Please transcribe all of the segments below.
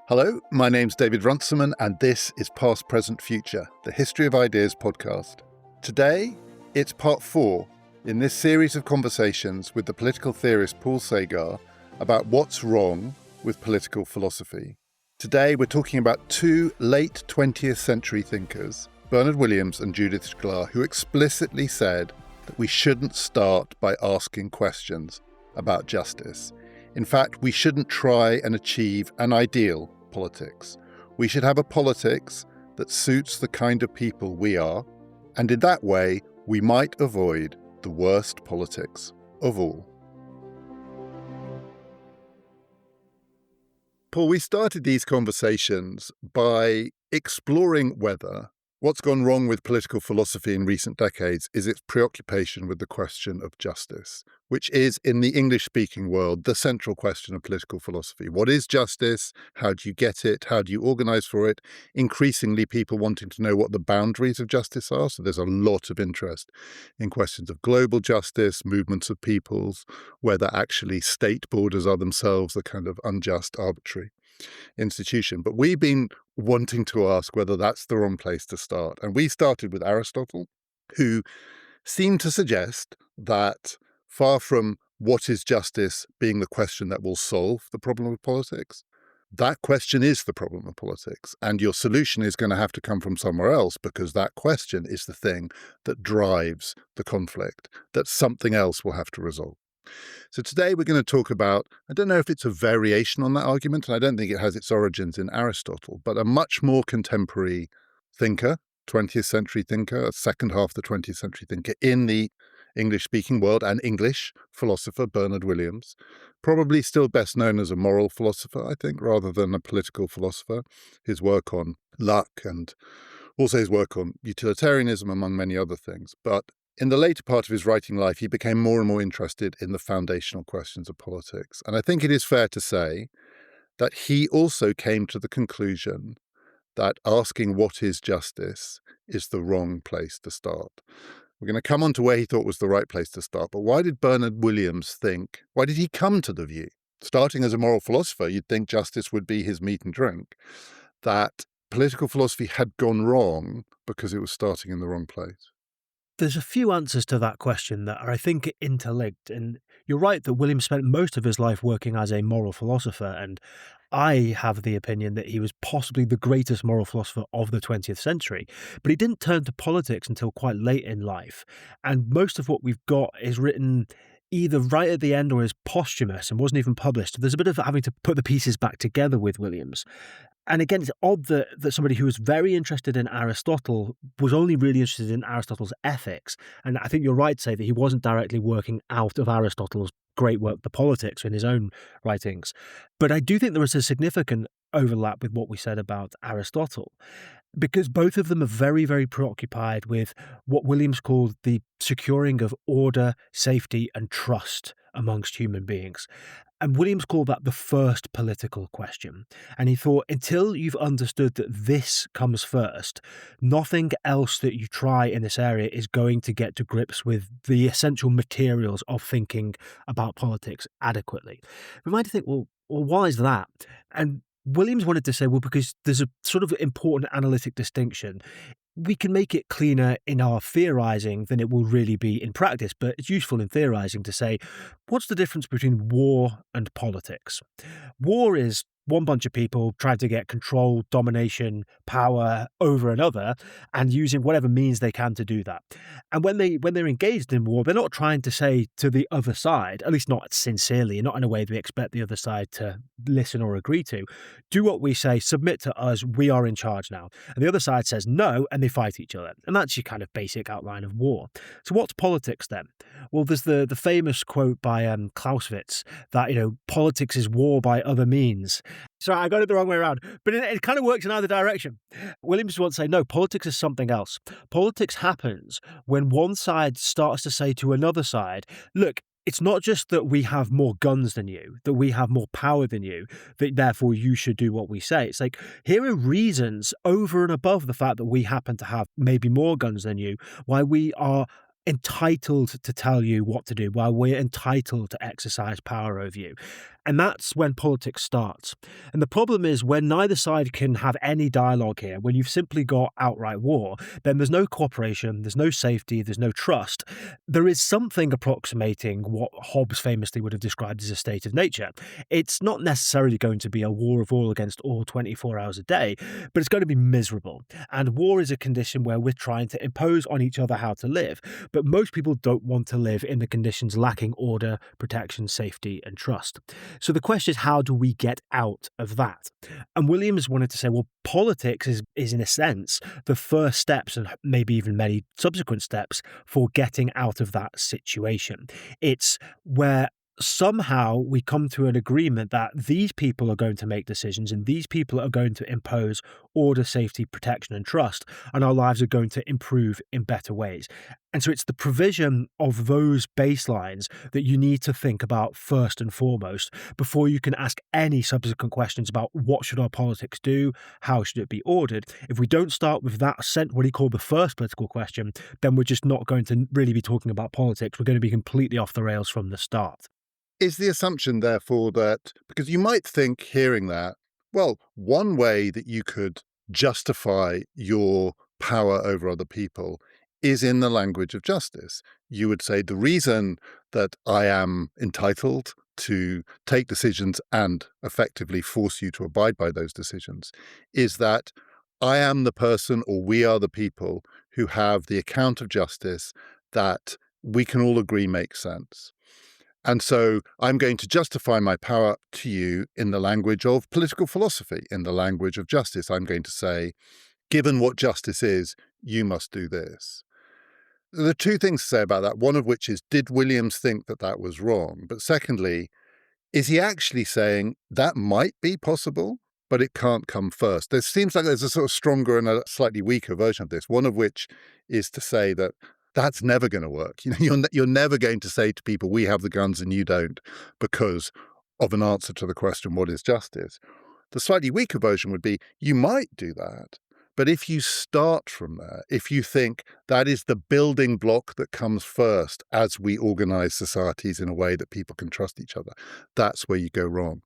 Hello, my name's David Runciman, and this is Past, Present, Future, the History of Ideas podcast. Today, it's part 4 in this series of conversations with the political theorist Paul Sagar about what's wrong with political philosophy. Today, we're talking about two late 20th century thinkers, Bernard Williams and Judith Shklar, who explicitly said that we shouldn't start by asking questions about justice. In fact, we shouldn't try and achieve an ideal politics. We should have a politics that suits the kind of people we are, and in that way, we might avoid the worst politics of all. Paul, we started these conversations by exploring whether what's gone wrong with political philosophy in recent decades is its preoccupation with the question of justice, which is, in the English-speaking world, the central question of political philosophy. What is justice? How do you get it? How do you organise for it? Increasingly, people wanting to know what the boundaries of justice are. So there's a lot of interest in questions of global justice, movements of peoples, whether actually state borders are themselves a kind of unjust, arbitrary institution. But we've been wanting to ask whether that's the wrong place to start. And we started with Aristotle, who seemed to suggest that far from what is justice being the question that will solve the problem of politics, that question is the problem of politics. And your solution is going to have to come from somewhere else, because that question is the thing that drives the conflict, that something else will have to resolve. So today we're going to talk about, I don't know if it's a variation on that argument, and I don't think it has its origins in Aristotle, but a much more contemporary thinker, 20th century thinker, a second half of the 20th century thinker in the English-speaking world, and English philosopher, Bernard Williams, probably still best known as a moral philosopher, I think, rather than a political philosopher. His work on luck and also his work on utilitarianism, among many other things. But in the later part of his writing life, he became more and more interested in the foundational questions of politics. And I think it is fair to say that he also came to the conclusion that asking what is justice is the wrong place to start. We're going to come on to where he thought was the right place to start. But why did Bernard Williams think, why did he come to the view, starting as a moral philosopher, you'd think justice would be his meat and drink, that political philosophy had gone wrong because it was starting in the wrong place? There's a few answers to that question that are, I think, interlinked. And you're right that Williams spent most of his life working as a moral philosopher. And I have the opinion that he was possibly the greatest moral philosopher of the 20th century. But he didn't turn to politics until quite late in life. And most of what we've got is written either right at the end or is posthumous and wasn't even published. So there's a bit of having to put the pieces back together with Williams. And again, it's odd that somebody who was very interested in Aristotle was only really interested in Aristotle's ethics. And I think you're right to say that he wasn't directly working out of Aristotle's great work, The Politics, in his own writings. But I do think there is a significant overlap with what we said about Aristotle, because both of them are very, very preoccupied with what Williams called the securing of order, safety, and trust amongst human beings. And Williams called that the first political question. And he thought, until you've understood that this comes first, nothing else that you try in this area is going to get to grips with the essential materials of thinking about politics adequately. We might think, well, why is that? And Williams wanted to say, well, because there's a sort of important analytic distinction. We can make it cleaner in our theorizing than it will really be in practice, but it's useful in theorizing to say, what's the difference between war and politics? War is one bunch of people trying to get control, domination, power over another, and using whatever means they can to do that. And when they're engaged in war, they're not trying to say to the other side, at least not sincerely, not in a way that we expect the other side to listen or agree to, do what we say, submit to us, we are in charge now. And the other side says no, and they fight each other. And that's your kind of basic outline of war. So what's politics then? Well, there's the famous quote by Clausewitz that, politics is war by other means. Sorry, I got it the wrong way around, but it kind of works in either direction. Williams wants to say, no, politics is something else. Politics happens when one side starts to say to another side, look, it's not just that we have more guns than you, that we have more power than you, that therefore you should do what we say. It's like, here are reasons over and above the fact that we happen to have maybe more guns than you, why we are entitled to tell you what to do, why we're entitled to exercise power over you. And that's when politics starts. And the problem is when neither side can have any dialogue here, when you've simply got outright war, then there's no cooperation, there's no safety, there's no trust. There is something approximating what Hobbes famously would have described as a state of nature. It's not necessarily going to be a war of all against all 24 hours a day, but it's going to be miserable. And war is a condition where we're trying to impose on each other how to live. But most people don't want to live in the conditions lacking order, protection, safety, and trust. So the question is, how do we get out of that? And Williams wanted to say, well, politics is in a sense the first steps, and maybe even many subsequent steps, for getting out of that situation. It's where somehow we come to an agreement that these people are going to make decisions and these people are going to impose order, safety, protection, and trust, and our lives are going to improve in better ways. And so it's the provision of those baselines that you need to think about first and foremost before you can ask any subsequent questions about what should our politics do, how should it be ordered. If we don't start with that, what he called the first political question, then we're just not going to really be talking about politics. We're going to be completely off the rails from the start. Is the assumption, therefore, that, because you might think hearing that, well, one way that you could justify your power over other people is in the language of justice. You would say the reason that I am entitled to take decisions and effectively force you to abide by those decisions is that I am the person, or we are the people, who have the account of justice that we can all agree makes sense. And so I'm going to justify my power to you in the language of political philosophy, in the language of justice. I'm going to say, given what justice is, you must do this. There are two things to say about that, one of which is, did Williams think that that was wrong? But secondly, is he actually saying that might be possible, but it can't come first? There seems like there's a sort of stronger and a slightly weaker version of this, one of which is to say that that's never going to work. You're never going to say to people, we have the guns and you don't, because of an answer to the question, what is justice? The slightly weaker version would be, you might do that. But if you start from there, if you think that is the building block that comes first as we organize societies in a way that people can trust each other, that's where you go wrong.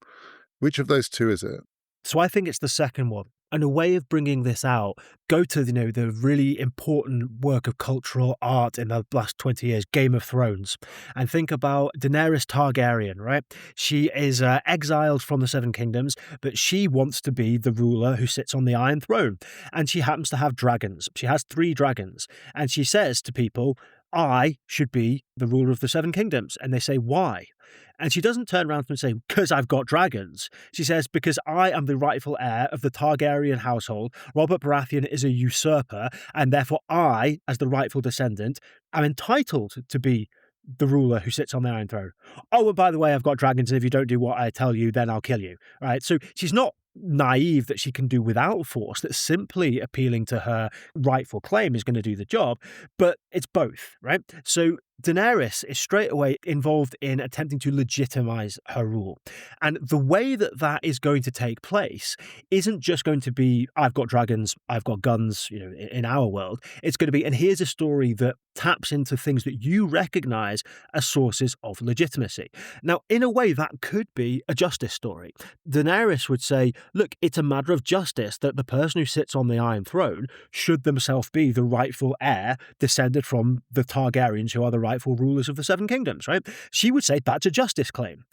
Which of those two is it? So I think it's the second one. And a way of bringing this out, go to, the really important work of cultural art in the last 20 years, Game of Thrones, and think about Daenerys Targaryen, right? She is exiled from the Seven Kingdoms, but she wants to be the ruler who sits on the Iron Throne. And she happens to have dragons. She has 3 dragons. And she says to people, I should be the ruler of the Seven Kingdoms. And they say, why? And she doesn't turn around and say, because I've got dragons. She says, because I am the rightful heir of the Targaryen household. Robert Baratheon is a usurper, and therefore I, as the rightful descendant, am entitled to be the ruler who sits on the Iron Throne. Oh, and by the way, I've got dragons, and if you don't do what I tell you, then I'll kill you. Right? So she's not naive that she can do without force, that simply appealing to her rightful claim is going to do the job, but it's both, right? So Daenerys is straight away involved in attempting to legitimize her rule. And the way that that is going to take place isn't just going to be, I've got dragons, I've got guns, in our world. It's going to be, and here's a story that taps into things that you recognize as sources of legitimacy. Now, in a way, that could be a justice story. Daenerys would say, look, it's a matter of justice that the person who sits on the Iron Throne should themselves be the rightful heir descended from the Targaryens, who are the rightful rulers of the Seven Kingdoms, right? She would say that's a justice claim.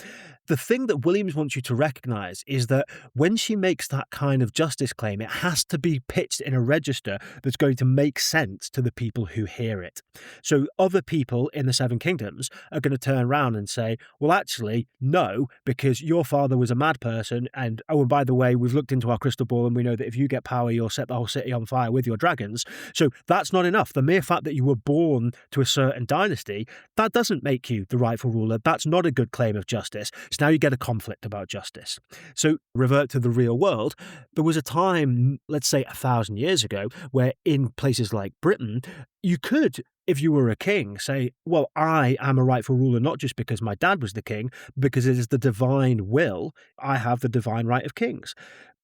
The thing that Williams wants you to recognize is that when she makes that kind of justice claim, it has to be pitched in a register that's going to make sense to the people who hear it. So other people in the Seven Kingdoms are going to turn around and say, well, actually, no, because your father was a mad person. And by the way, we've looked into our crystal ball and we know that if you get power, you'll set the whole city on fire with your dragons. So that's not enough. The mere fact that you were born to a certain dynasty, that doesn't make you the rightful ruler. That's not a good claim of justice. So now you get a conflict about justice. So revert to the real world. There was a time, let's say 1,000 years ago, where in places like Britain, you could If you were a king, say, well, I am a rightful ruler, not just because my dad was the king, because it is the divine will. I have the divine right of kings.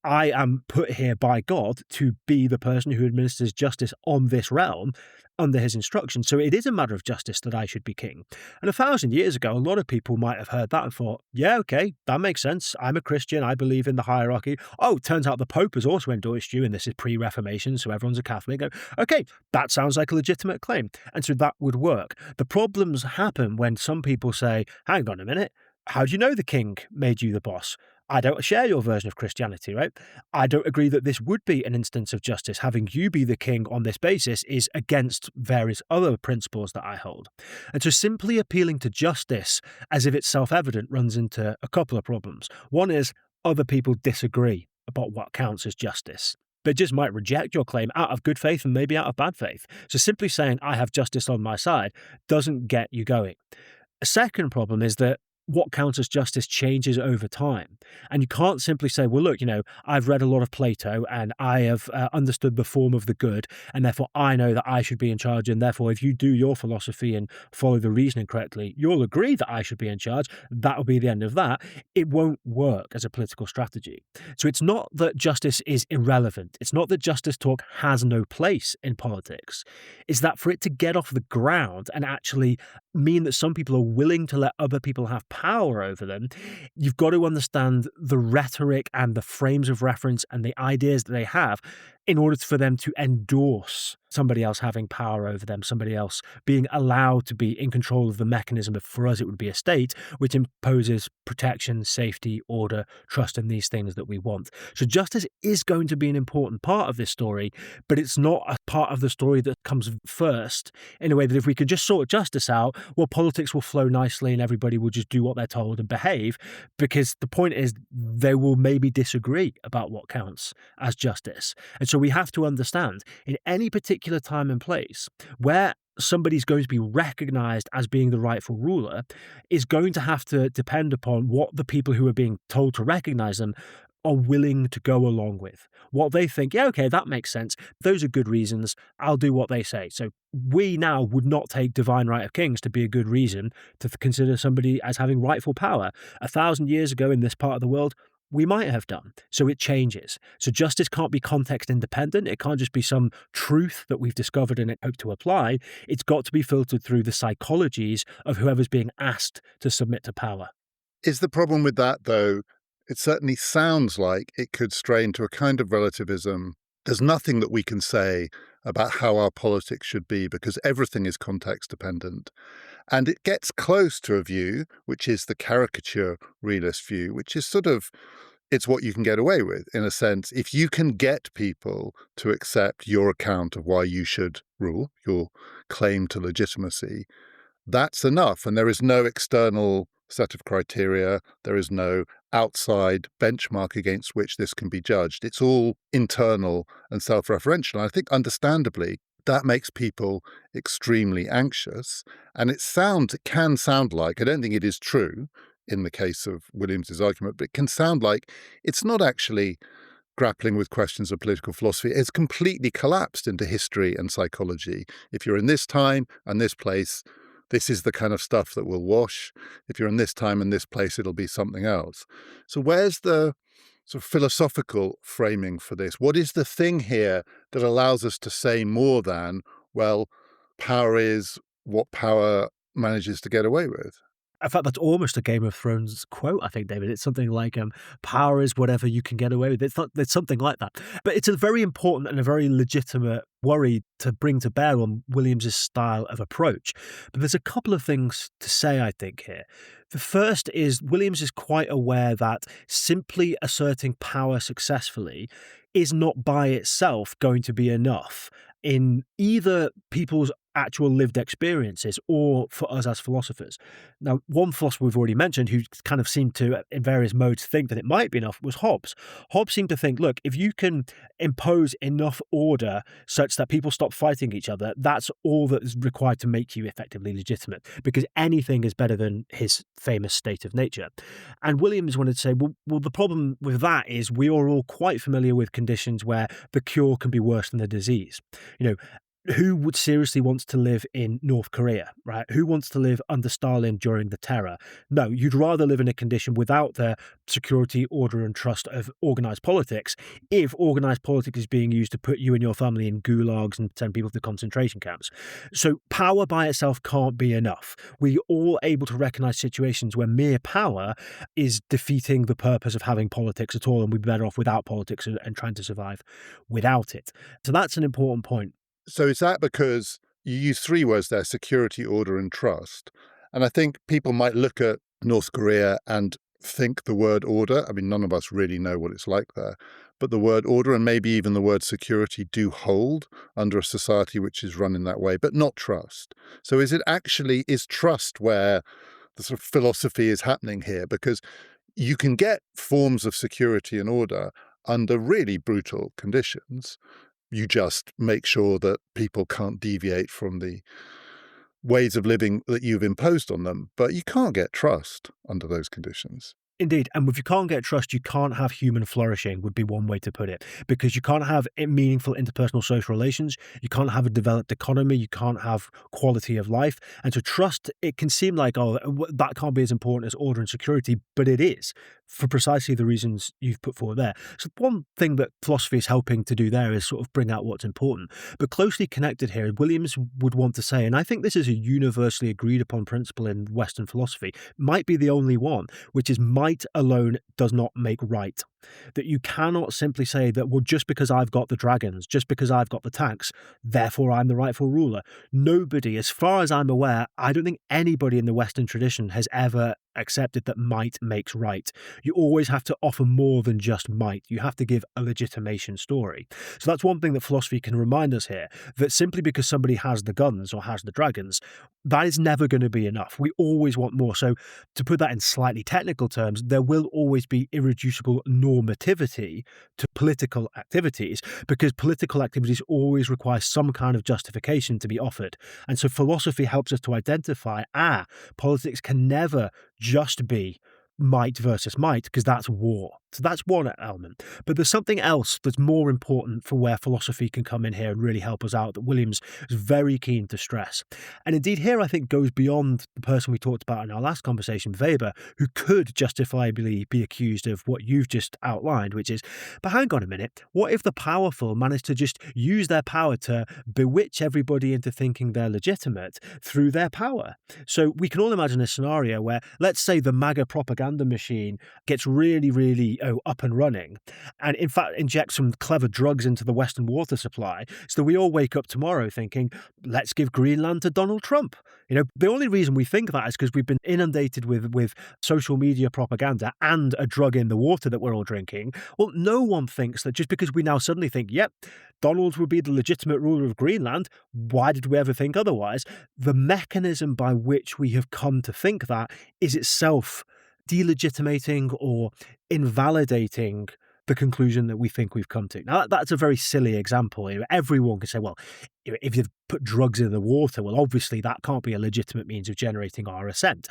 I am put here by God to be the person who administers justice on this realm under his instruction. So it is a matter of justice that I should be king. And 1,000 years ago, a lot of people might have heard that and thought, yeah, okay, that makes sense. I'm a Christian. I believe in the hierarchy. Oh, turns out the Pope has also endorsed you, and this is pre-Reformation, so everyone's a Catholic. Okay, that sounds like a legitimate claim. And so that would work. The problems happen when some people say, hang on a minute, how do you know the king made you the boss? I don't share your version of Christianity, right? I don't agree that this would be an instance of justice. Having you be the king on this basis is against various other principles that I hold. And so simply appealing to justice as if it's self-evident runs into a couple of problems. One is other people disagree about what counts as justice. They just might reject your claim out of good faith and maybe out of bad faith. So simply saying, I have justice on my side, doesn't get you going. A second problem is that what counts as justice changes over time. And you can't simply say, well, look, I've read a lot of Plato and I have understood the form of the good, and therefore I know that I should be in charge. And therefore, if you do your philosophy and follow the reasoning correctly, you'll agree that I should be in charge. That'll be the end of that. It won't work as a political strategy. So it's not that justice is irrelevant. It's not that justice talk has no place in politics. It's that for it to get off the ground and actually mean that some people are willing to let other people have power over them, you've got to understand the rhetoric and the frames of reference and the ideas that they have in order for them to endorse somebody else having power over them, somebody else being allowed to be in control of the mechanism of, for us, it would be a state, which imposes protection, safety, order, trust in these things that we want. So justice is going to be an important part of this story, but it's not a part of the story that comes first, in a way that if we could just sort justice out, well, politics will flow nicely and everybody will just do what they're told and behave, because the point is they will maybe disagree about what counts as justice. And so we have to understand in any particular time and place where somebody's going to be recognized as being the rightful ruler is going to have to depend upon what the people who are being told to recognize them are willing to go along with. What they think, yeah, okay, that makes sense. Those are good reasons. I'll do what they say. So we now would not take divine right of kings to be a good reason to consider somebody as having rightful power. 1,000 years ago in this part of the world, we might have done. So it changes. So justice can't be context independent. It can't just be some truth that we've discovered and hope to apply. It's got to be filtered through the psychologies of whoever's being asked to submit to power. Is the problem with that, though, it certainly sounds like it could stray into a kind of relativism. There's nothing that we can say about how our politics should be because everything is context dependent. And it gets close to a view, which is the caricature realist view, which is sort of, it's what you can get away with, in a sense. If you can get people to accept your account of why you should rule, your claim to legitimacy, that's enough. And there is no external set of criteria. There is no outside benchmark against which this can be judged. It's all internal and self-referential. I think understandably, that makes people extremely anxious. And it can sound like, I don't think it is true in the case of Williams's argument, but it can sound like it's not actually grappling with questions of political philosophy. It's completely collapsed into history and psychology. If you're in this time and this place, this is the kind of stuff that will wash. If you're in this time and this place, it'll be something else. So where's the sort of philosophical framing for this? What is the thing here that allows us to say more than, well, power is what power manages to get away with? In fact, that's almost a Game of Thrones quote, I think, David. It's something like, power is whatever you can get away with. It's something like that. But it's a very important and a very legitimate worry to bring to bear on Williams's style of approach. But there's a couple of things to say, I think, here. The first is Williams is quite aware that simply asserting power successfully is not by itself going to be enough in either people's actual lived experiences or for us as philosophers. Now, one philosopher we've already mentioned who kind of seemed to, in various modes, think that it might be enough was Hobbes. Hobbes seemed to think, look, if you can impose enough order such that people stop fighting each other, that's all that is required to make you effectively legitimate, because anything is better than his famous state of nature. And Williams wanted to say, well, the problem with that is we are all quite familiar with conditions where the cure can be worse than the disease. who would seriously wants to live in North Korea, right? Who wants to live under Stalin during the terror? No, you'd rather live in a condition without the security, order, and trust of organized politics if organized politics is being used to put you and your family in gulags and send people to concentration camps. So power by itself can't be enough. We're all able to recognize situations where mere power is defeating the purpose of having politics at all, and we'd be better off without politics and trying to survive without it. So that's an important point. So is that because you use three words there, security, order, and trust? And I think people might look at North Korea and think the word order. I mean, none of us really know what it's like there. But the word order and maybe even the word security do hold under a society which is run in that way, but not trust. So is trust where the sort of philosophy is happening here? Because you can get forms of security and order under really brutal conditions. You just make sure that people can't deviate from the ways of living that you've imposed on them. But you can't get trust under those conditions. Indeed. And if you can't get trust, you can't have human flourishing, would be one way to put it, because you can't have meaningful interpersonal social relations. You can't have a developed economy. You can't have quality of life. And so trust, it can seem like, oh, that can't be as important as order and security, but it is for precisely the reasons you've put forward there. So one thing that philosophy is helping to do there is sort of bring out what's important. But closely connected here, Williams would want to say, and I think this is a universally agreed upon principle in Western philosophy, might be the only one, which is might alone does not make right. That you cannot simply say that, well, just because I've got the dragons, just because I've got the tanks, therefore I'm the rightful ruler. Nobody, as far as I'm aware, I don't think anybody in the Western tradition has ever accepted that might makes right. You always have to offer more than just might. You have to give a legitimation story. So that's one thing that philosophy can remind us here, that simply because somebody has the guns or has the dragons, that is never going to be enough. We always want more. So to put that in slightly technical terms, there will always be irreducible normativity to political activities, because political activities always require some kind of justification to be offered. And so philosophy helps us to identify, politics can never just be might versus might, because that's war. So that's one element. But there's something else that's more important for where philosophy can come in here and really help us out that Williams is very keen to stress. And indeed here I think goes beyond the person we talked about in our last conversation, Weber, who could justifiably be accused of what you've just outlined, which is, but hang on a minute, what if the powerful manage to just use their power to bewitch everybody into thinking they're legitimate through their power? So we can all imagine a scenario where, let's say, the MAGA propaganda machine gets really up and running, and in fact inject some clever drugs into the Western water supply, so that we all wake up tomorrow thinking, let's give Greenland to Donald Trump. The only reason we think that is because we've been inundated with social media propaganda and a drug in the water that we're all drinking. Well, no one thinks that just because we now suddenly think, yep, Donald would be the legitimate ruler of Greenland, why did we ever think otherwise? The mechanism by which we have come to think that is itself delegitimating or invalidating the conclusion that we think we've come to. Now, that's a very silly example. Everyone can say, well, if you've put drugs in the water, well, obviously that can't be a legitimate means of generating our assent.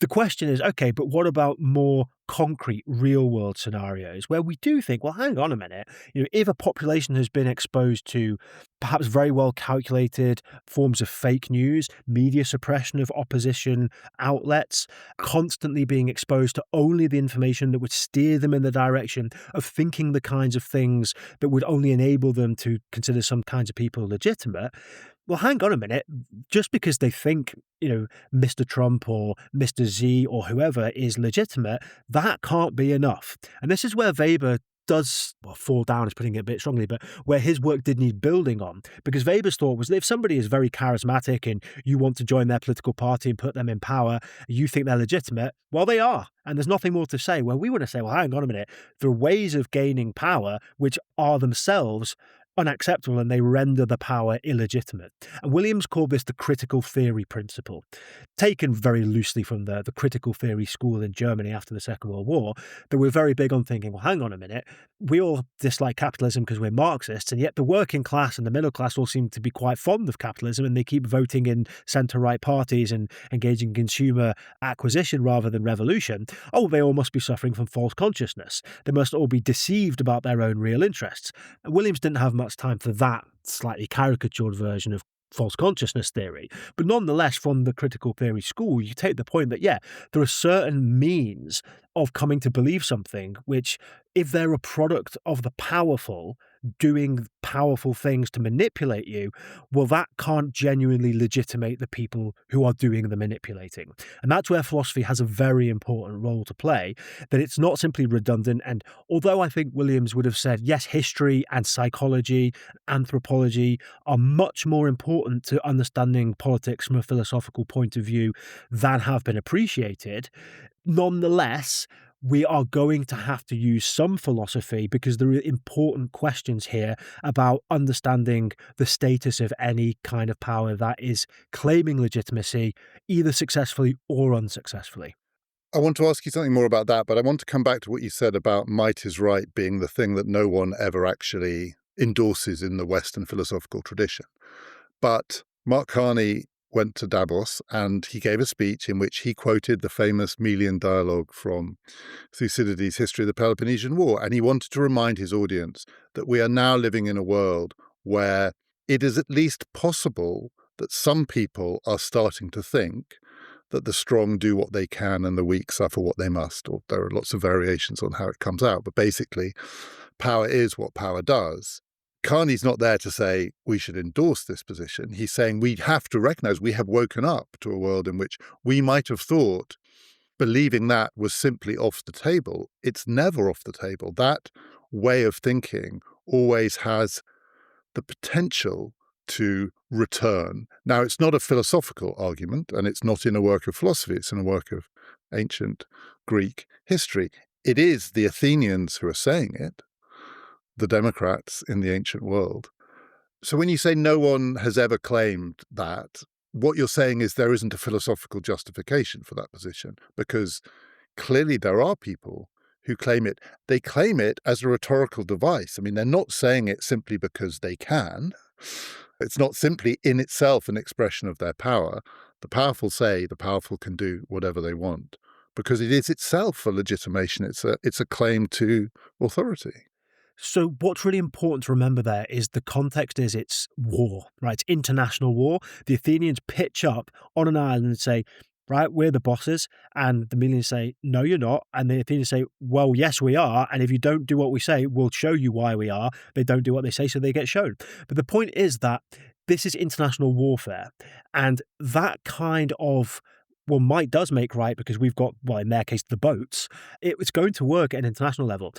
The question is, okay, but what about more concrete, real-world scenarios where we do think, well, hang on a minute, if a population has been exposed to perhaps very well-calculated forms of fake news, media suppression of opposition outlets, constantly being exposed to only the information that would steer them in the direction of thinking the kinds of things that would only enable them to consider some kinds of people legitimate, well, hang on a minute, just because they think, Mr. Trump or Mr. Z or whoever is legitimate, that can't be enough. And this is where Weber does, fall down is putting it a bit strongly, but where his work did need building on. Because Weber's thought was that if somebody is very charismatic and you want to join their political party and put them in power, you think they're legitimate, well, they are. And there's nothing more to say. Where we want to say, well, hang on a minute, there are ways of gaining power which are themselves unacceptable, and they render the power illegitimate. And Williams called this the critical theory principle, taken very loosely from the critical theory school in Germany after the Second World War, that we're very big on thinking, well, hang on a minute, we all dislike capitalism because we're Marxists, and yet the working class and the middle class all seem to be quite fond of capitalism, and they keep voting in centre-right parties and engaging in consumer acquisition rather than revolution. Oh, they all must be suffering from false consciousness. They must all be deceived about their own real interests. And Williams didn't have much time for that slightly caricatured version of false consciousness theory. But nonetheless, from the critical theory school, you take the point that, yeah, there are certain means of coming to believe something which, if they're a product of the powerful doing powerful things to manipulate you, well, that can't genuinely legitimate the people who are doing the manipulating. And that's where philosophy has a very important role to play, that it's not simply redundant. And although I think Williams would have said, yes, history and psychology, anthropology are much more important to understanding politics from a philosophical point of view than have been appreciated, nonetheless, we are going to have to use some philosophy because there are important questions here about understanding the status of any kind of power that is claiming legitimacy, either successfully or unsuccessfully. I want to ask you something more about that, but I want to come back to what you said about might is right being the thing that no one ever actually endorses in the Western philosophical tradition. But Mark Carney went to Davos and he gave a speech in which he quoted the famous Melian dialogue from Thucydides' History of the Peloponnesian War. And he wanted to remind his audience that we are now living in a world where it is at least possible that some people are starting to think that the strong do what they can and the weak suffer what they must. Or there are lots of variations on how it comes out. But basically, power is what power does. Carney's not there to say we should endorse this position. He's saying we have to recognize we have woken up to a world in which we might have thought believing that was simply off the table. It's never off the table. That way of thinking always has the potential to return. Now, it's not a philosophical argument, and it's not in a work of philosophy. It's in a work of ancient Greek history. It is the Athenians who are saying it, the Democrats in the ancient world. So when you say no one has ever claimed that, what you're saying is there isn't a philosophical justification for that position, because clearly there are people who claim it. They claim it as a rhetorical device. I mean, they're not saying it simply because they can. It's not simply in itself an expression of their power. The powerful say the powerful can do whatever they want because it is itself a legitimation. It's a claim to authority. So what's really important to remember there is the context is it's war, right? It's international war. The Athenians pitch up on an island and say, right, we're the bosses. And the Melians say, no, you're not. And the Athenians say, well, yes, we are. And if you don't do what we say, we'll show you why we are. They don't do what they say, so they get shown. But the point is that this is international warfare. And that kind of might does make right because we've got, well, in their case, the boats. It's going to work at an international level.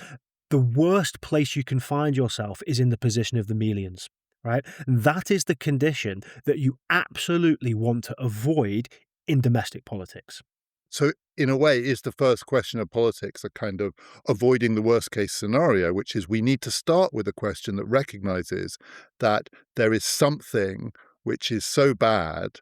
The worst place you can find yourself is in the position of the Melians, right? That is the condition that you absolutely want to avoid in domestic politics. So in a way, is the first question of politics a kind of avoiding the worst case scenario, which is we need to start with a question that recognizes that there is something which is so bad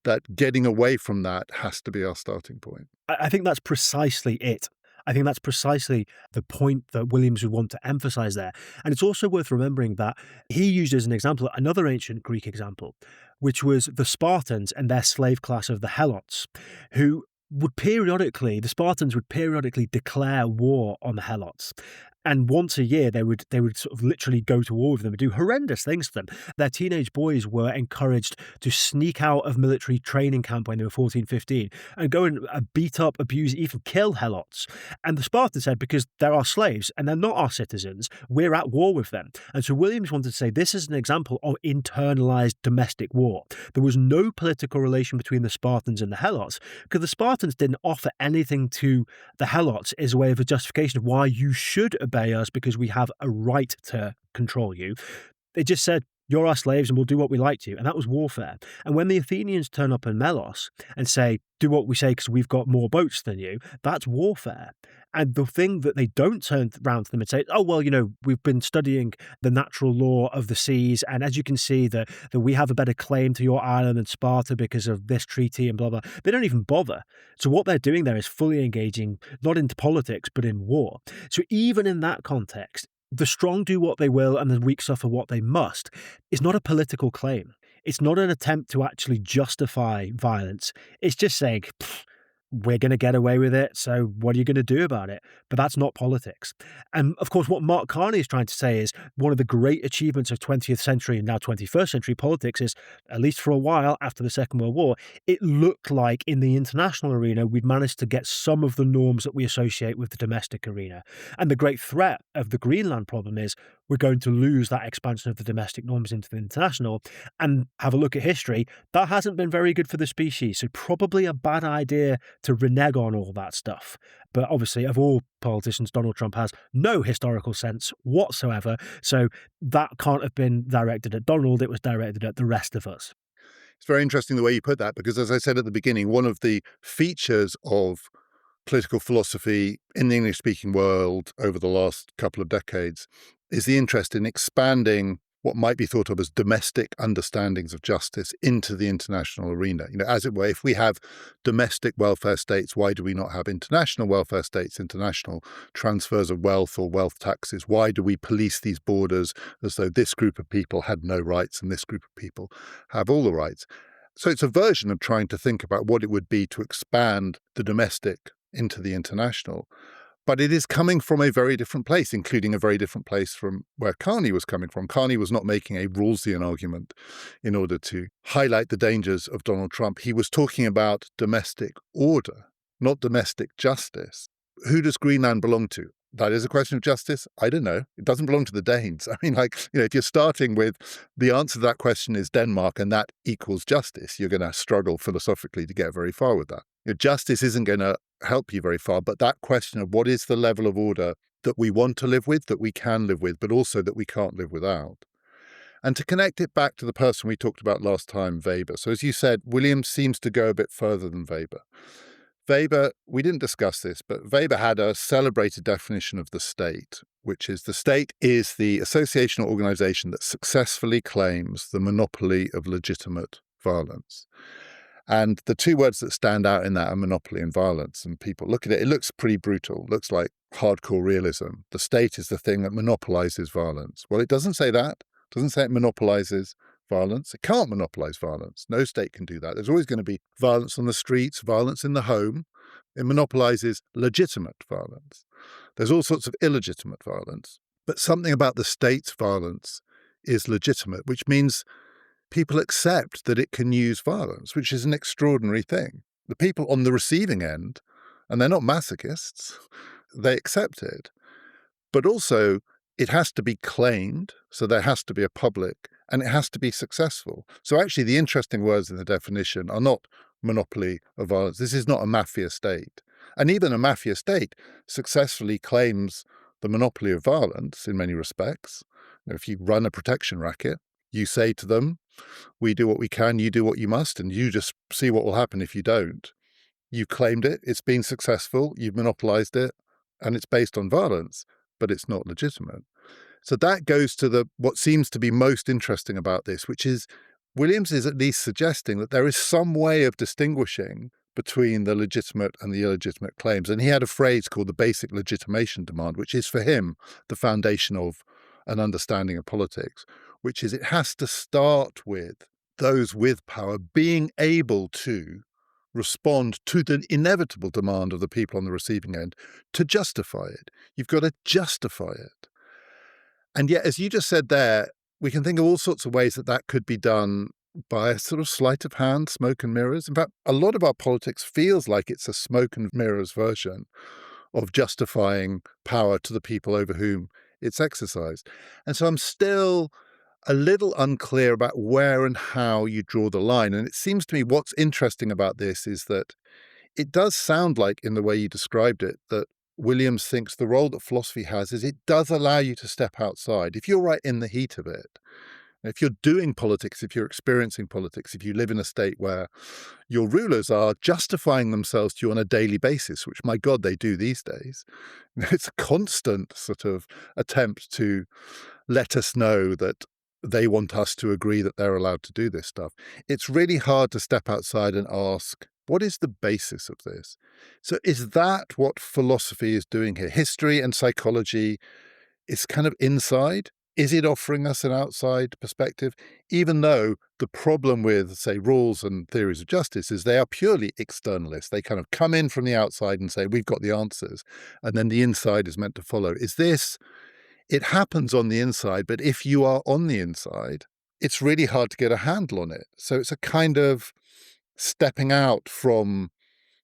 that getting away from that has to be our starting point. I think that's precisely it. I think that's precisely the point that Williams would want to emphasize there. And it's also worth remembering that he used as an example another ancient Greek example, which was the Spartans and their slave class of the Helots, who the Spartans would periodically declare war on the Helots. And once a year, they would sort of literally go to war with them and do horrendous things to them. Their teenage boys were encouraged to sneak out of military training camp when they were 14, 15 and go and beat up, abuse, even kill Helots. And the Spartans said, because they're our slaves and they're not our citizens, we're at war with them. And so Williams wanted to say this is an example of internalized domestic war. There was no political relation between the Spartans and the Helots because the Spartans didn't offer anything to the Helots as a way of a justification of why you should obey us because we have a right to control you. They just said, you're our slaves and we'll do what we like to you. And that was warfare. And when the Athenians turn up in Melos and say, do what we say because we've got more boats than you, that's warfare. And the thing that they don't turn around to them and say, oh, well, we've been studying the natural law of the seas. And as you can see that we have a better claim to your island than Sparta because of this treaty and blah, blah. They don't even bother. So what they're doing there is fully engaging, not into politics, but in war. So even in that context, the strong do what they will and the weak suffer what they must is not a political claim. It's not an attempt to actually justify violence. It's just saying, we're going to get away with it. So what are you going to do about it? But that's not politics. And of course, what Mark Carney is trying to say is one of the great achievements of 20th century and now 21st century politics is, at least for a while after the Second World War, it looked like in the international arena, we'd managed to get some of the norms that we associate with the domestic arena. And the great threat of the Greenland problem is we're going to lose that expansion of the domestic norms into the international. And have a look at history. That hasn't been very good for the species. So probably a bad idea to renege on all that stuff. But obviously, of all politicians, Donald Trump has no historical sense whatsoever. So that can't have been directed at Donald. It was directed at the rest of us. It's very interesting the way you put that, because as I said at the beginning, one of the features of political philosophy in the English-speaking world over the last couple of decades is the interest in expanding what might be thought of as domestic understandings of justice into the international arena. As it were, if we have domestic welfare states, why do we not have international welfare states, international transfers of wealth or wealth taxes? Why do we police these borders as though this group of people had no rights and this group of people have all the rights? So it's a version of trying to think about what it would be to expand the domestic into the international. But it is coming from a very different place, including a very different place from where Carney was coming from. Carney was not making a Rawlsian argument in order to highlight the dangers of Donald Trump. He was talking about domestic order, not domestic justice. Who does Greenland belong to? That is a question of justice. I don't know. It doesn't belong to the Danes. I mean, if you're starting with the answer to that question is Denmark and that equals justice, you're going to struggle philosophically to get very far with that. Justice isn't going to help you very far, but that question of what is the level of order that we want to live with, that we can live with, but also that we can't live without. And to connect it back to the person we talked about last time, Weber. So as you said, Williams seems to go a bit further than Weber. Weber, we didn't discuss this, but Weber had a celebrated definition of the state, which is the state is the association or organization that successfully claims the monopoly of legitimate violence. And the two words that stand out in that are monopoly and violence. And people look at it, it looks pretty brutal. It looks like hardcore realism. The state is the thing that monopolizes violence. Well, it doesn't say that. It doesn't say it monopolizes violence. It can't monopolize violence. No state can do that. There's always going to be violence on the streets, violence in the home. It monopolizes legitimate violence. There's all sorts of illegitimate violence. But something about the state's violence is legitimate, which means people accept that it can use violence, which is an extraordinary thing. The people on the receiving end, and they're not masochists, they accept it. But also, it has to be claimed, so there has to be a public, and it has to be successful. So actually, the interesting words in the definition are not monopoly of violence. This is not a mafia state. And even a mafia state successfully claims the monopoly of violence in many respects. If you run a protection racket, you say to them, we do what we can, you do what you must, and you just see what will happen if you don't. You've claimed it, it's been successful, you've monopolized it, and it's based on violence, but it's not legitimate. So that goes to what seems to be most interesting about this, which is Williams is at least suggesting that there is some way of distinguishing between the legitimate and the illegitimate claims. And he had a phrase called the basic legitimation demand, which is for him the foundation of an understanding of politics, which is it has to start with those with power being able to respond to the inevitable demand of the people on the receiving end to justify it. You've got to justify it. And yet, as you just said there, we can think of all sorts of ways that that could be done by a sort of sleight of hand, smoke and mirrors. In fact, a lot of our politics feels like it's a smoke and mirrors version of justifying power to the people over whom it's exercised. And so I'm still a little unclear about where and how you draw the line. And it seems to me what's interesting about this is that it does sound like, in the way you described it, that Williams thinks the role that philosophy has is it does allow you to step outside. If you're right in the heat of it, if you're doing politics, if you're experiencing politics, if you live in a state where your rulers are justifying themselves to you on a daily basis, which, my God, they do these days, it's a constant sort of attempt to let us know that they want us to agree that they're allowed to do this stuff. It's really hard to step outside and ask, what is the basis of this? So is that what philosophy is doing here? History and psychology is kind of inside. Is it offering us an outside perspective? Even though the problem with, say, rules and theories of justice is they are purely externalist. They kind of come in from the outside and say, we've got the answers. And then the inside is meant to follow. Is this, it happens on the inside, but if you are on the inside, it's really hard to get a handle on it. So it's a kind of stepping out from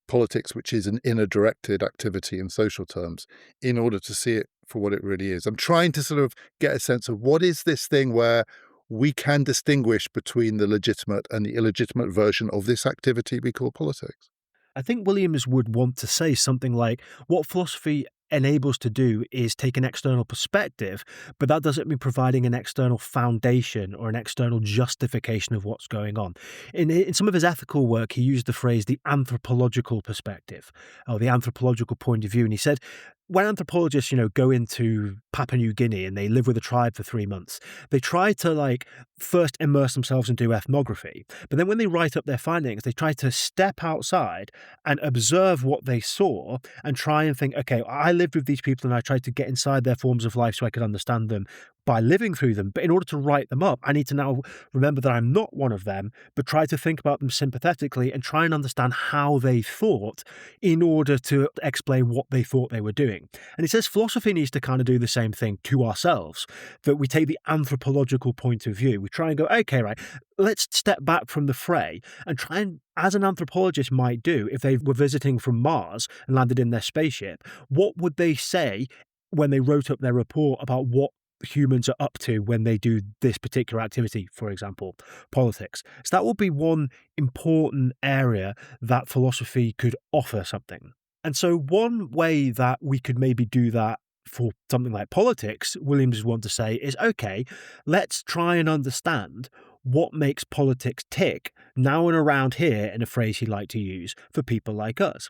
politics, which is an inner directed activity in social terms, in order to see it for what it really is. I'm trying to sort of get a sense of what is this thing where we can distinguish between the legitimate and the illegitimate version of this activity we call politics. I think Williams would want to say something like, what philosophy enables to do is take an external perspective, but that doesn't mean providing an external foundation or an external justification of what's going on. In some of his ethical work, he used the phrase the anthropological perspective, or the anthropological point of view. And he said, when anthropologists, go into Papua New Guinea and they live with a tribe for 3 months, they try to first immerse themselves and do ethnography. But then when they write up their findings, they try to step outside and observe what they saw and try and think, okay, I lived with these people and I tried to get inside their forms of life so I could understand them by living through them. But in order to write them up, I need to now remember that I'm not one of them, but try to think about them sympathetically and try and understand how they thought in order to explain what they thought they were doing. And he says philosophy needs to kind of do the same thing to ourselves, that we take the anthropological point of view. We try and go, okay, right, let's step back from the fray and try and, as an anthropologist might do, if they were visiting from Mars and landed in their spaceship, what would they say when they wrote up their report about what humans are up to when they do this particular activity, for example, politics? So that would be one important area that philosophy could offer something. And so one way that we could maybe do that for something like politics, Williams would want to say is, okay, let's try and understand what makes politics tick now and around here, in a phrase he liked to use, for people like us.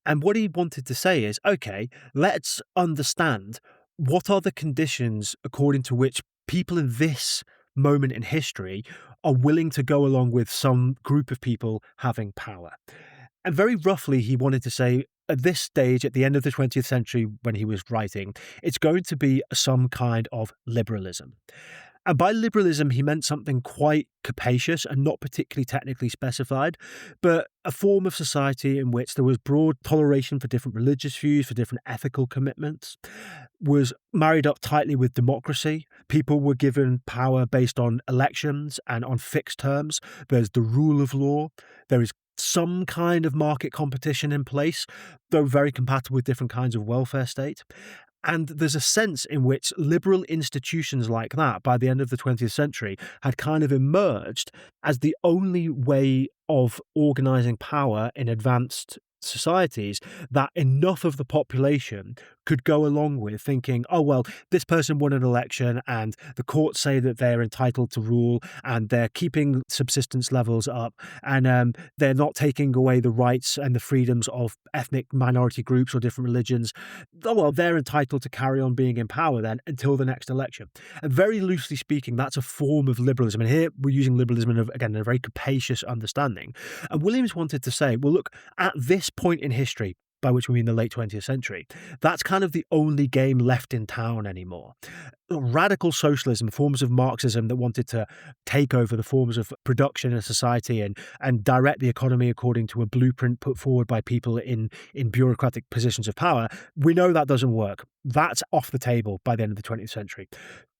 And what he wanted to say is, okay, let's understand what are the conditions according to which people in this moment in history are willing to go along with some group of people having power. And very roughly, he wanted to say, at this stage, at the end of the 20th century, when he was writing, it's going to be some kind of liberalism. And by liberalism, he meant something quite capacious and not particularly technically specified, but a form of society in which there was broad toleration for different religious views, for different ethical commitments, was married up tightly with democracy. People were given power based on elections and on fixed terms. There's the rule of law. There is some kind of market competition in place, though very compatible with different kinds of welfare state. And there's a sense in which liberal institutions like that, by the end of the 20th century, had kind of emerged as the only way of organizing power in advanced societies that enough of the population could go along with, thinking, oh, well, this person won an election and the courts say that they're entitled to rule and they're keeping subsistence levels up and they're not taking away the rights and the freedoms of ethnic minority groups or different religions. Oh, well, they're entitled to carry on being in power then until the next election. And very loosely speaking, that's a form of liberalism. And here we're using liberalism in a very capacious understanding. And Williams wanted to say, well, look, at this point in history, by which we mean the late 20th century, that's kind of the only game left in town anymore. Radical socialism, forms of Marxism that wanted to take over the forms of production in society and direct the economy according to a blueprint put forward by people in bureaucratic positions of power, we know that doesn't work. That's off the table by the end of the 20th century.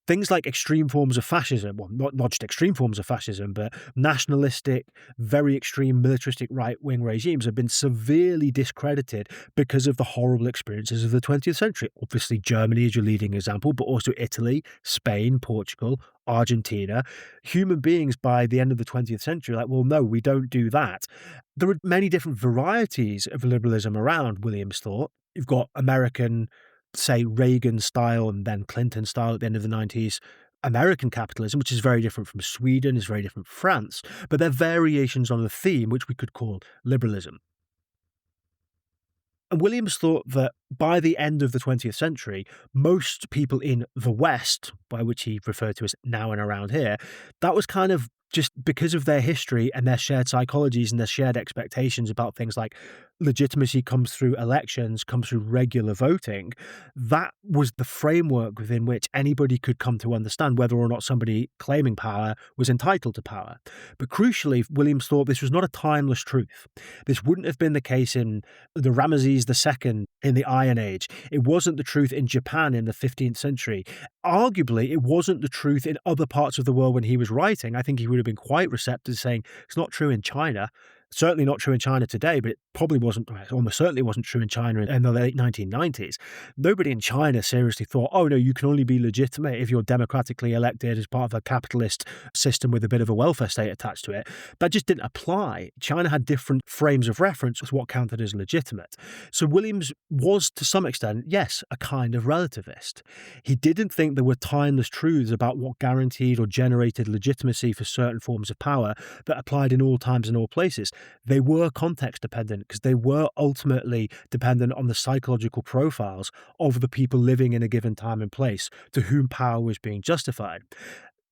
Things like extreme forms of fascism, well, not just extreme forms of fascism, but nationalistic, very extreme militaristic right-wing regimes have been severely discredited because of the horrible experiences of the 20th century. Obviously, Germany is your leading example, but also Italy, Spain, Portugal, Argentina. Human beings by the end of the 20th century are like, well, no, we don't do that. There are many different varieties of liberalism around, Williams thought. You've got American, say, Reagan style and then Clinton style at the end of the 90s, American capitalism, which is very different from Sweden, is very different from France, but they're variations on the theme, which we could call liberalism. And Williams thought that by the end of the 20th century, most people in the West, by which he referred to as now and around here, that was kind of just because of their history and their shared psychologies and their shared expectations about things like legitimacy comes through elections, comes through regular voting, that was the framework within which anybody could come to understand whether or not somebody claiming power was entitled to power. But crucially, Williams thought this was not a timeless truth. This wouldn't have been the case in the Ramesses II in the Iron Age. It wasn't the truth in Japan in the 15th century. Arguably, it wasn't the truth in other parts of the world when he was writing. I think he would have been quite receptive to saying it's not true in China. Certainly not true in China today, but it probably wasn't, almost certainly wasn't true in China in the late 1990s. Nobody in China seriously thought, oh no, you can only be legitimate if you're democratically elected as part of a capitalist system with a bit of a welfare state attached to it. That just didn't apply. China had different frames of reference as what counted as legitimate. So Williams was, to some extent, yes, a kind of relativist. He didn't think there were timeless truths about what guaranteed or generated legitimacy for certain forms of power that applied in all times and all places. They were context dependent because they were ultimately dependent on the psychological profiles of the people living in a given time and place to whom power was being justified.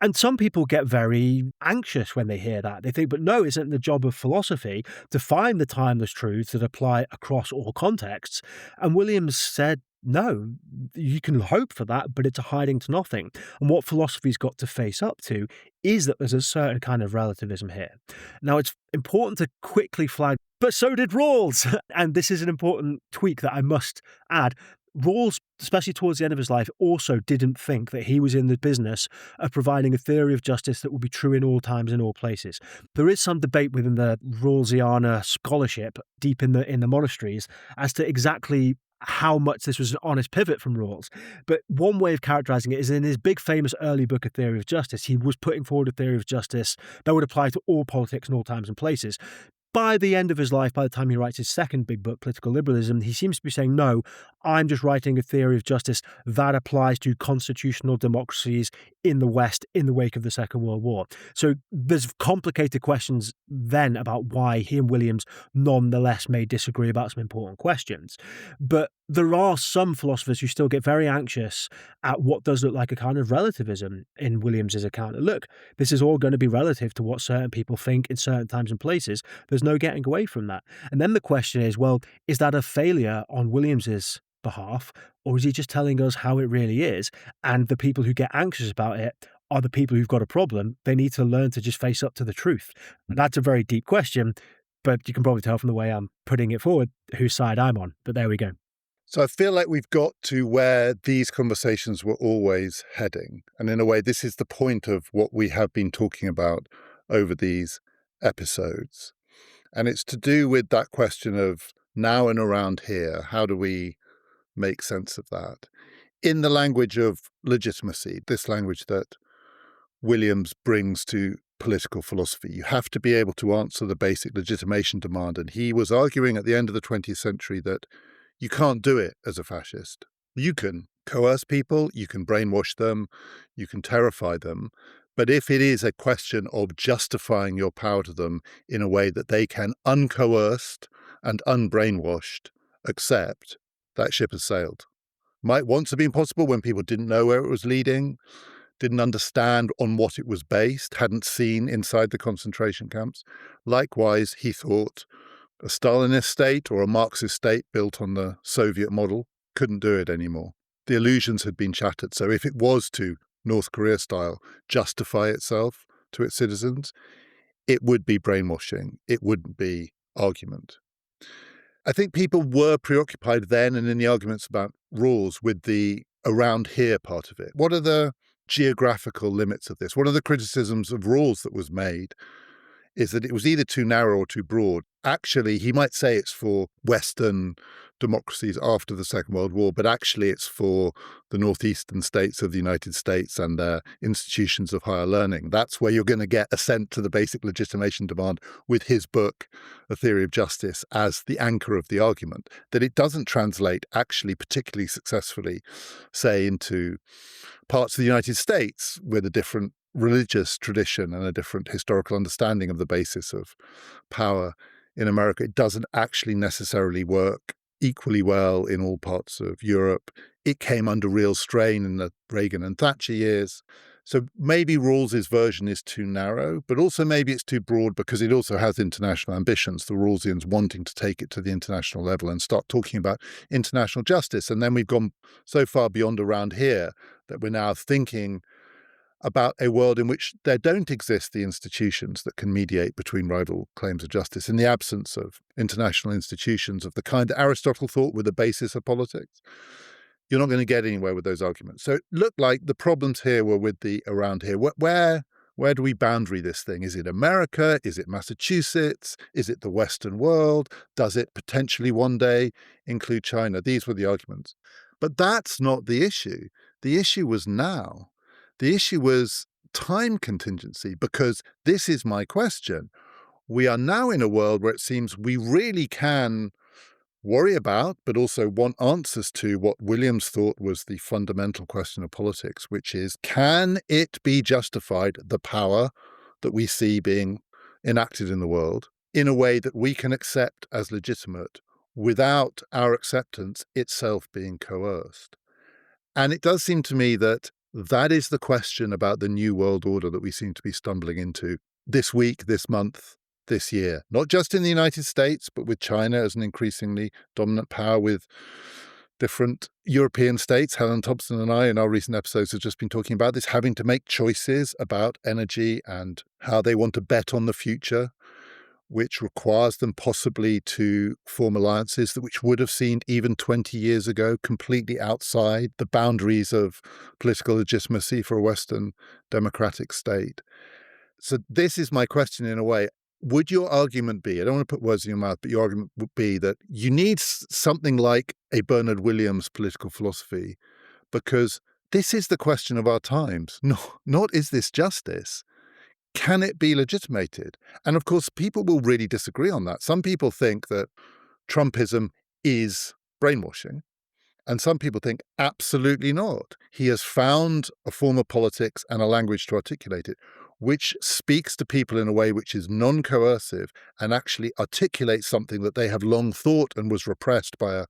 And some people get very anxious when they hear that. They think, but no, isn't the job of philosophy to find the timeless truths that apply across all contexts? And Williams said, no, you can hope for that, but it's a hiding to nothing. And what philosophy's got to face up to is that there's a certain kind of relativism here. Now, it's important to quickly flag, but so did Rawls. And this is an important tweak that I must add. Rawls, especially towards the end of his life, also didn't think that he was in the business of providing a theory of justice that would be true in all times and all places. There is some debate within the Rawlsiana scholarship deep in the monasteries as to exactly how much this was an honest pivot from Rawls. But one way of characterizing it is in his big famous early book, A Theory of Justice, he was putting forward a theory of justice that would apply to all politics and all times and places. By the end of his life, by the time he writes his second big book, Political Liberalism, he seems to be saying, no, I'm just writing a theory of justice that applies to constitutional democracies in the West in the wake of the Second World War. So there's complicated questions then about why he and Williams nonetheless may disagree about some important questions. But there are some philosophers who still get very anxious at what does look like a kind of relativism in Williams's account. Look, this is all going to be relative to what certain people think in certain times and places. There's no getting away from that. And then the question is, well, is that a failure on Williams's behalf, or is he just telling us how it really is? And the people who get anxious about it are the people who've got a problem. They need to learn to just face up to the truth. And that's a very deep question, but you can probably tell from the way I'm putting it forward whose side I'm on. But there we go. So I feel like we've got to where these conversations were always heading. And in a way, this is the point of what we have been talking about over these episodes. And it's to do with that question of now and around here, how do we make sense of that? In the language of legitimacy, this language that Williams brings to political philosophy, you have to be able to answer the basic legitimation demand. And he was arguing at the end of the 20th century that you can't do it as a fascist. You can coerce people, you can brainwash them, you can terrify them. But if it is a question of justifying your power to them in a way that they can, uncoerced and unbrainwashed, accept, that ship has sailed. Might once have been possible when people didn't know where it was leading, didn't understand on what it was based, hadn't seen inside the concentration camps. Likewise, he thought a Stalinist state or a Marxist state built on the Soviet model couldn't do it anymore. The illusions had been shattered. So if it was to, North Korea style, justify itself to its citizens, it would be brainwashing. It wouldn't be argument. I think people were preoccupied then and in the arguments about Rawls with the around here part of it. What are the geographical limits of this? One of the criticisms of Rawls that was made is that it was either too narrow or too broad. Actually, he might say it's for Western democracies after the Second World War, but actually it's for the northeastern states of the United States and their institutions of higher learning. That's where you're going to get assent to the basic legitimation demand with his book, A Theory of Justice, as the anchor of the argument, that it doesn't translate actually particularly successfully, say, into parts of the United States with a different religious tradition and a different historical understanding of the basis of power in America. It doesn't actually necessarily work equally well in all parts of Europe. It came under real strain in the Reagan and Thatcher years. So maybe Rawls's version is too narrow, but also maybe it's too broad because it also has international ambitions, the Rawlsians wanting to take it to the international level and start talking about international justice. And then we've gone so far beyond around here that we're now thinking about a world in which there don't exist the institutions that can mediate between rival claims of justice in the absence of international institutions of the kind that Aristotle thought were the basis of politics. You're not going to get anywhere with those arguments. So it looked like the problems here were with the around here. Where do we boundary this thing? Is it America? Is it Massachusetts? Is it the Western world? Does it potentially one day include China? These were the arguments. But that's not the issue. The issue was now. The issue was time contingency, because this is my question. We are now in a world where it seems we really can worry about, but also want answers to, what Williams thought was the fundamental question of politics, which is, can it be justified, the power that we see being enacted in the world, in a way that we can accept as legitimate without our acceptance itself being coerced? And it does seem to me that that is the question about the new world order that we seem to be stumbling into this week, this month, this year, not just in the United States, but with China as an increasingly dominant power, with different European states. Helen Thompson and I, in our recent episodes, have just been talking about this, having to make choices about energy and how they want to bet on the future, which requires them possibly to form alliances that which would have seemed even 20 years ago completely outside the boundaries of political legitimacy for a Western democratic state. So this is my question in a way. Would your argument be, I don't want to put words in your mouth, but your argument would be that you need something like a Bernard Williams political philosophy, because this is the question of our times. Not is this justice? Can it be legitimated? And of course, people will really disagree on that. Some people think that Trumpism is brainwashing, and some people think absolutely not. He has found a form of politics and a language to articulate it, which speaks to people in a way which is non-coercive and actually articulates something that they have long thought and was repressed by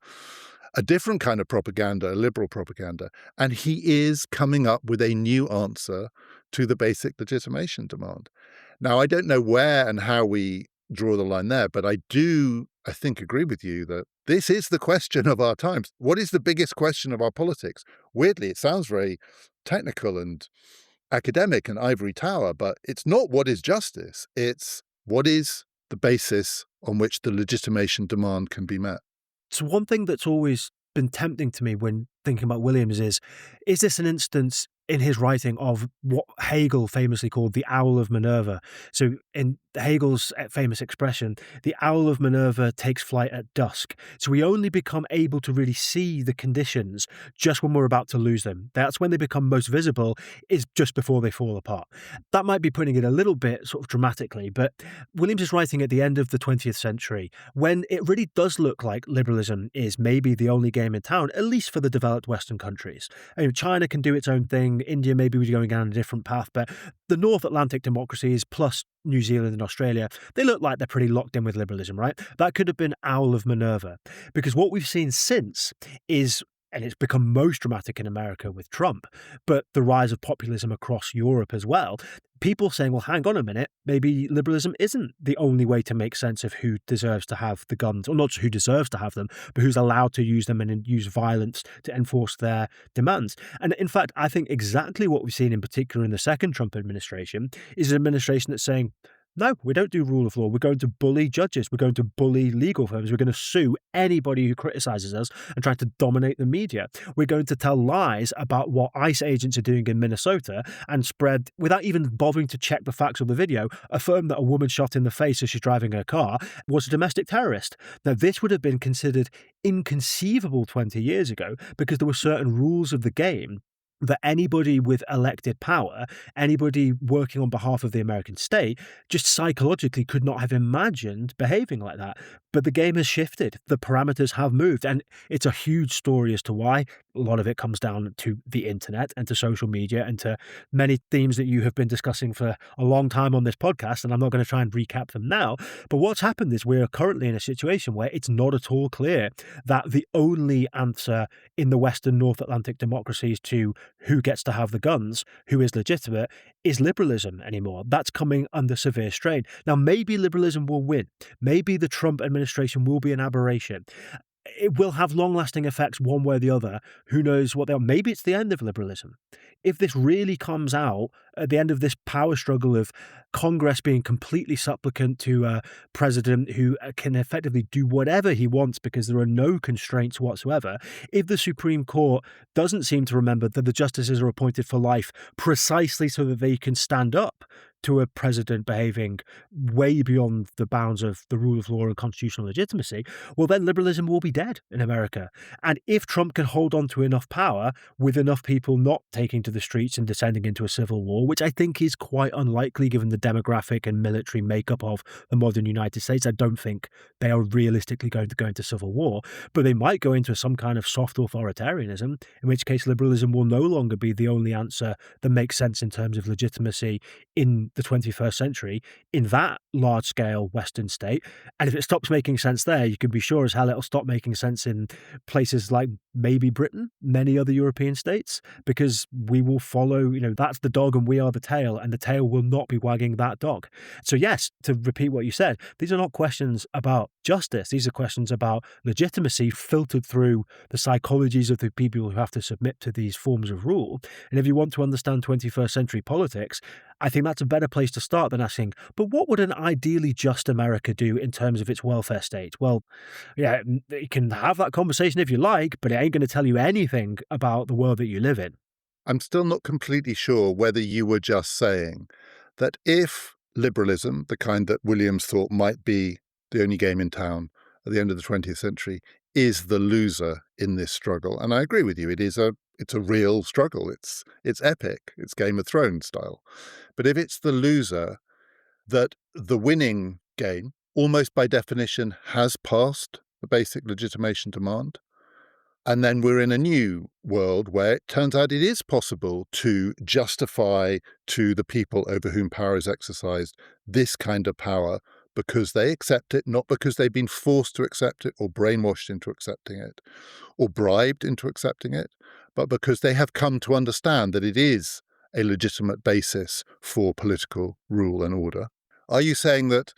a different kind of propaganda, a liberal propaganda. And he is coming up with a new answer to the basic legitimation demand. Now, I don't know where and how we draw the line there, but I think, agree with you that this is the question of our times. What is the biggest question of our politics? Weirdly, it sounds very technical and academic and ivory tower, but it's not what is justice. It's what is the basis on which the legitimation demand can be met. So one thing that's always been tempting to me when thinking about Williams is this an instance in his writing of what Hegel famously called the owl of Minerva? So in Hegel's famous expression, the owl of Minerva takes flight at dusk. So we only become able to really see the conditions just when we're about to lose them. That's when they become most visible, is just before they fall apart. That might be putting it a little bit sort of dramatically, but Williams is writing at the end of the 20th century, when it really does look like liberalism is maybe the only game in town, at least for the developed Western countries. I mean, China can do its own thing. India maybe was going down a different path, but the North Atlantic democracies plus New Zealand and Australia, they look like they're pretty locked in with liberalism, right? That could have been owl of Minerva, because what we've seen since is, and it's become most dramatic in America with Trump, but the rise of populism across Europe as well. People saying, well, hang on a minute, maybe liberalism isn't the only way to make sense of who deserves to have the guns, or not just who deserves to have them, but who's allowed to use them and use violence to enforce their demands. And in fact, I think exactly what we've seen in particular in the second Trump administration is an administration that's saying, no, we don't do rule of law. We're going to bully judges. We're going to bully legal firms. We're going to sue anybody who criticizes us and try to dominate the media. We're going to tell lies about what ICE agents are doing in Minnesota and spread, without even bothering to check the facts of the video, affirm that a woman shot in the face as she's driving her car was a domestic terrorist. Now, this would have been considered inconceivable 20 years ago because there were certain rules of the game that anybody with elected power, anybody working on behalf of the American state, just psychologically could not have imagined behaving like that. But the game has shifted. The parameters have moved, and it's a huge story as to why. A lot of it comes down to the internet and to social media and to many themes that you have been discussing for a long time on this podcast, and I'm not going to try and recap them now. But what's happened is we're currently in a situation where it's not at all clear that the only answer in the Western North Atlantic democracies to who gets to have the guns, who is legitimate, is liberalism anymore. That's coming under severe strain. Now, maybe liberalism will win. Maybe the Trump administration will be an aberration. It will have long-lasting effects one way or the other. Who knows what they are? Maybe it's the end of liberalism. If this really comes out at the end of this power struggle of Congress being completely supplicant to a president who can effectively do whatever he wants because there are no constraints whatsoever, if the Supreme Court doesn't seem to remember that the justices are appointed for life precisely so that they can stand up to a president behaving way beyond the bounds of the rule of law and constitutional legitimacy, well, then liberalism will be dead in America. And if Trump can hold on to enough power with enough people not taking to the streets and descending into a civil war, which I think is quite unlikely given the demographic and military makeup of the modern United States, I don't think they are realistically going to go into civil war, but they might go into some kind of soft authoritarianism, in which case liberalism will no longer be the only answer that makes sense in terms of legitimacy in the 21st century in that large-scale Western state. And if it stops making sense there, you can be sure as hell it'll stop making sense in places like maybe Britain, many other European states, because we will follow, that's the dog and we are the tail, and the tail will not be wagging that dog. So yes, to repeat what you said, these are not questions about justice. These are questions about legitimacy filtered through the psychologies of the people who have to submit to these forms of rule. And if you want to understand 21st century politics, I think that's a better place to start than asking, but what would an ideally just America do in terms of its welfare state? Well, yeah, you can have that conversation if you like, but it ain't going to tell you anything about the world that you live in. I'm still not completely sure whether you were just saying that if liberalism, the kind that Williams thought might be the only game in town at the end of the 20th century, is the loser in this struggle. And I agree with you, it's a real struggle. It's epic. It's Game of Thrones style. But if it's the loser, that the winning game, almost by definition, has passed the basic legitimation demand. And then we're in a new world where it turns out it is possible to justify to the people over whom power is exercised this kind of power because they accept it, not because they've been forced to accept it or brainwashed into accepting it or bribed into accepting it, but because they have come to understand that it is a legitimate basis for political rule and order. Are you saying that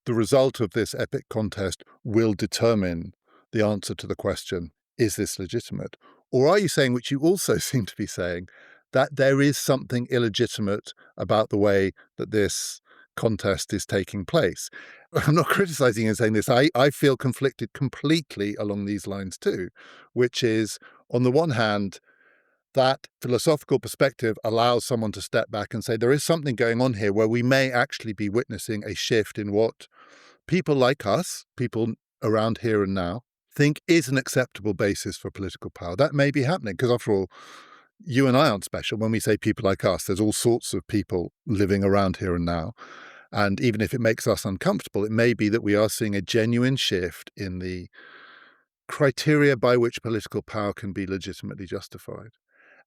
the result of this epic contest will determine the answer to the question, is this legitimate? Or are you saying, which you also seem to be saying, that there is something illegitimate about the way that this contest is taking place? I'm not criticizing you and saying this. I feel conflicted completely along these lines too, which is, on the one hand, that philosophical perspective allows someone to step back and say there is something going on here where we may actually be witnessing a shift in what people like us, people around here and now, think is an acceptable basis for political power. That may be happening because, after all, you and I aren't special. When we say people like us, there's all sorts of people living around here and now. And even if it makes us uncomfortable, it may be that we are seeing a genuine shift in the criteria by which political power can be legitimately justified.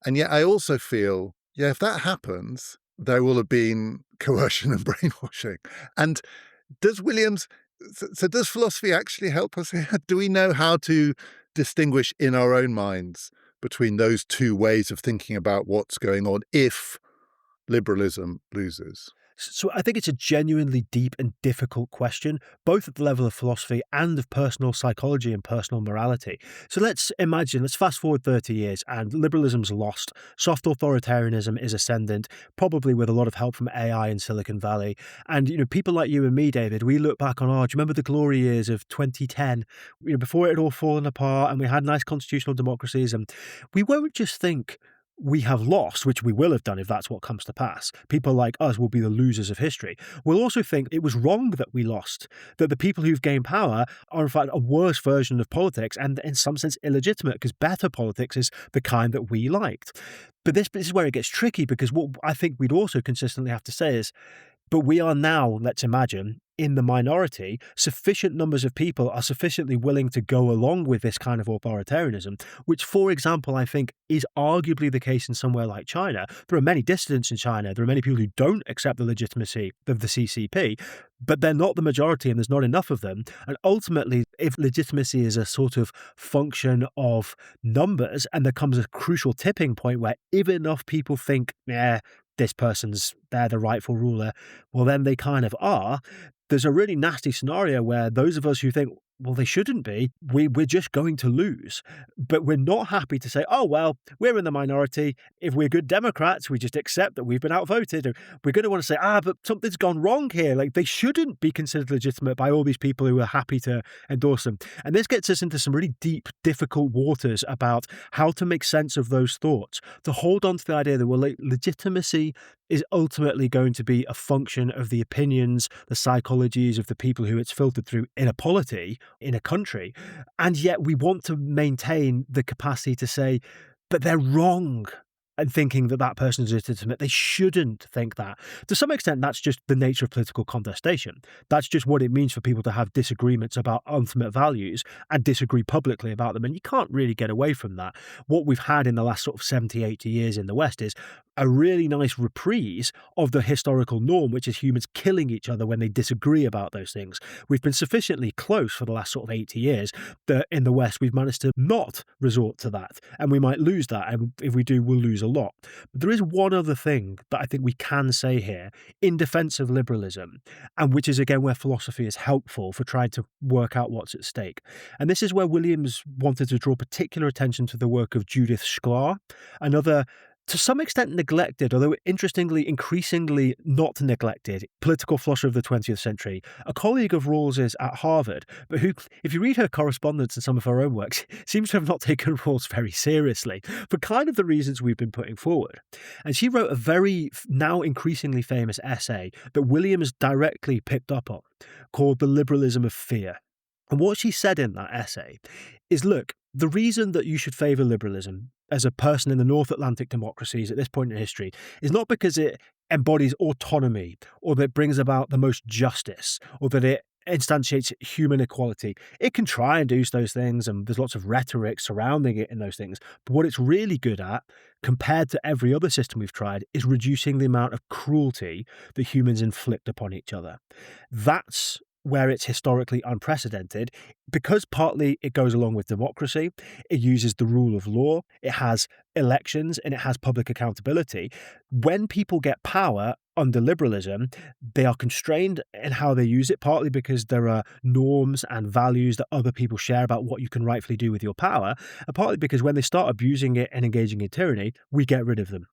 And yet I also feel, if that happens, there will have been coercion and brainwashing. And does philosophy actually help us here? Do we know how to distinguish in our own minds between those two ways of thinking about what's going on if liberalism loses? So I think it's a genuinely deep and difficult question, both at the level of philosophy and of personal psychology and personal morality. So let's fast forward 30 years and liberalism's lost. Soft authoritarianism is ascendant, probably with a lot of help from AI in Silicon Valley. And, people like you and me, David, we look back on, do you remember the glory years of 2010, before it had all fallen apart and we had nice constitutional democracies, and we won't just think we have lost, which we will have done if that's what comes to pass. People like us will be the losers of history. We'll also think it was wrong that we lost, that the people who've gained power are in fact a worse version of politics and in some sense illegitimate, because better politics is the kind that we liked. But this is where it gets tricky, because what I think we'd also consistently have to say is, but we are now, let's imagine, in the minority, sufficient numbers of people are sufficiently willing to go along with this kind of authoritarianism, which, for example, I think is arguably the case in somewhere like China. There are many dissidents in China. There are many people who don't accept the legitimacy of the CCP, but they're not the majority and there's not enough of them. And ultimately, if legitimacy is a sort of function of numbers and there comes a crucial tipping point where if enough people think, yeah, this person's, they're the rightful ruler, well, then they kind of are. There's a really nasty scenario where those of us who think, well, they shouldn't be, we're just going to lose. But we're not happy to say, oh, well, we're in the minority. If we're good Democrats, we just accept that we've been outvoted. Or we're going to want to say, but something's gone wrong here. Like, they shouldn't be considered legitimate by all these people who are happy to endorse them. And this gets us into some really deep, difficult waters about how to make sense of those thoughts, to hold on to the idea that, well, legitimacy is ultimately going to be a function of the opinions, the psychologies of the people who it's filtered through in a polity, in a country. And yet we want to maintain the capacity to say, but they're wrong and thinking that that person is legitimate. They shouldn't think that. To some extent, that's just the nature of political contestation. That's just what it means for people to have disagreements about ultimate values and disagree publicly about them. And you can't really get away from that. What we've had in the last sort of 70, 80 years in the West is a really nice reprise of the historical norm, which is humans killing each other when they disagree about those things. We've been sufficiently close for the last sort of 80 years that in the West, we've managed to not resort to that. And we might lose that. And if we do, we'll lose a lot. But there is one other thing that I think we can say here in defense of liberalism, and which is, again, where philosophy is helpful for trying to work out what's at stake. And this is where Williams wanted to draw particular attention to the work of Judith Shklar, another to some extent neglected, although interestingly, increasingly not neglected, political philosopher of the 20th century, a colleague of Rawls's at Harvard, but who, if you read her correspondence and some of her own works, seems to have not taken Rawls very seriously for kind of the reasons we've been putting forward. And she wrote a very now increasingly famous essay that Williams directly picked up on, called The Liberalism of Fear. And what she said in that essay is, look, the reason that you should favour liberalism as a person in the North Atlantic democracies at this point in history is not because it embodies autonomy or that it brings about the most justice or that it instantiates human equality. It can try and do those things, and there's lots of rhetoric surrounding it in those things. But what it's really good at, compared to every other system we've tried, is reducing the amount of cruelty that humans inflict upon each other. That's where it's historically unprecedented, because partly it goes along with democracy, it uses the rule of law, it has elections, and it has public accountability. When people get power under liberalism, they are constrained in how they use it, partly because there are norms and values that other people share about what you can rightfully do with your power, and partly because when they start abusing it and engaging in tyranny, we get rid of them.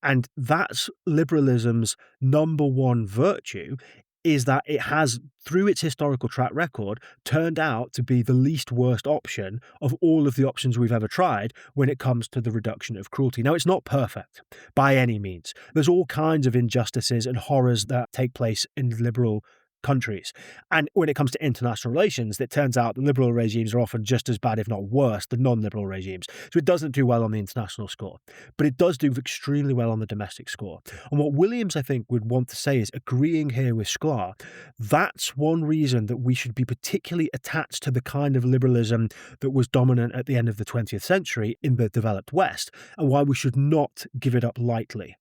And that's liberalism's number one virtue, is that it has, through its historical track record, turned out to be the least worst option of all of the options we've ever tried when it comes to the reduction of cruelty. Now, it's not perfect by any means. There's all kinds of injustices and horrors that take place in liberal countries. And when it comes to international relations, it turns out the liberal regimes are often just as bad, if not worse, than non-liberal regimes. So it doesn't do well on the international score, but it does do extremely well on the domestic score. And what Williams, I think, would want to say is, agreeing here with Shklar, that's one reason that we should be particularly attached to the kind of liberalism that was dominant at the end of the 20th century in the developed West, and why we should not give it up lightly.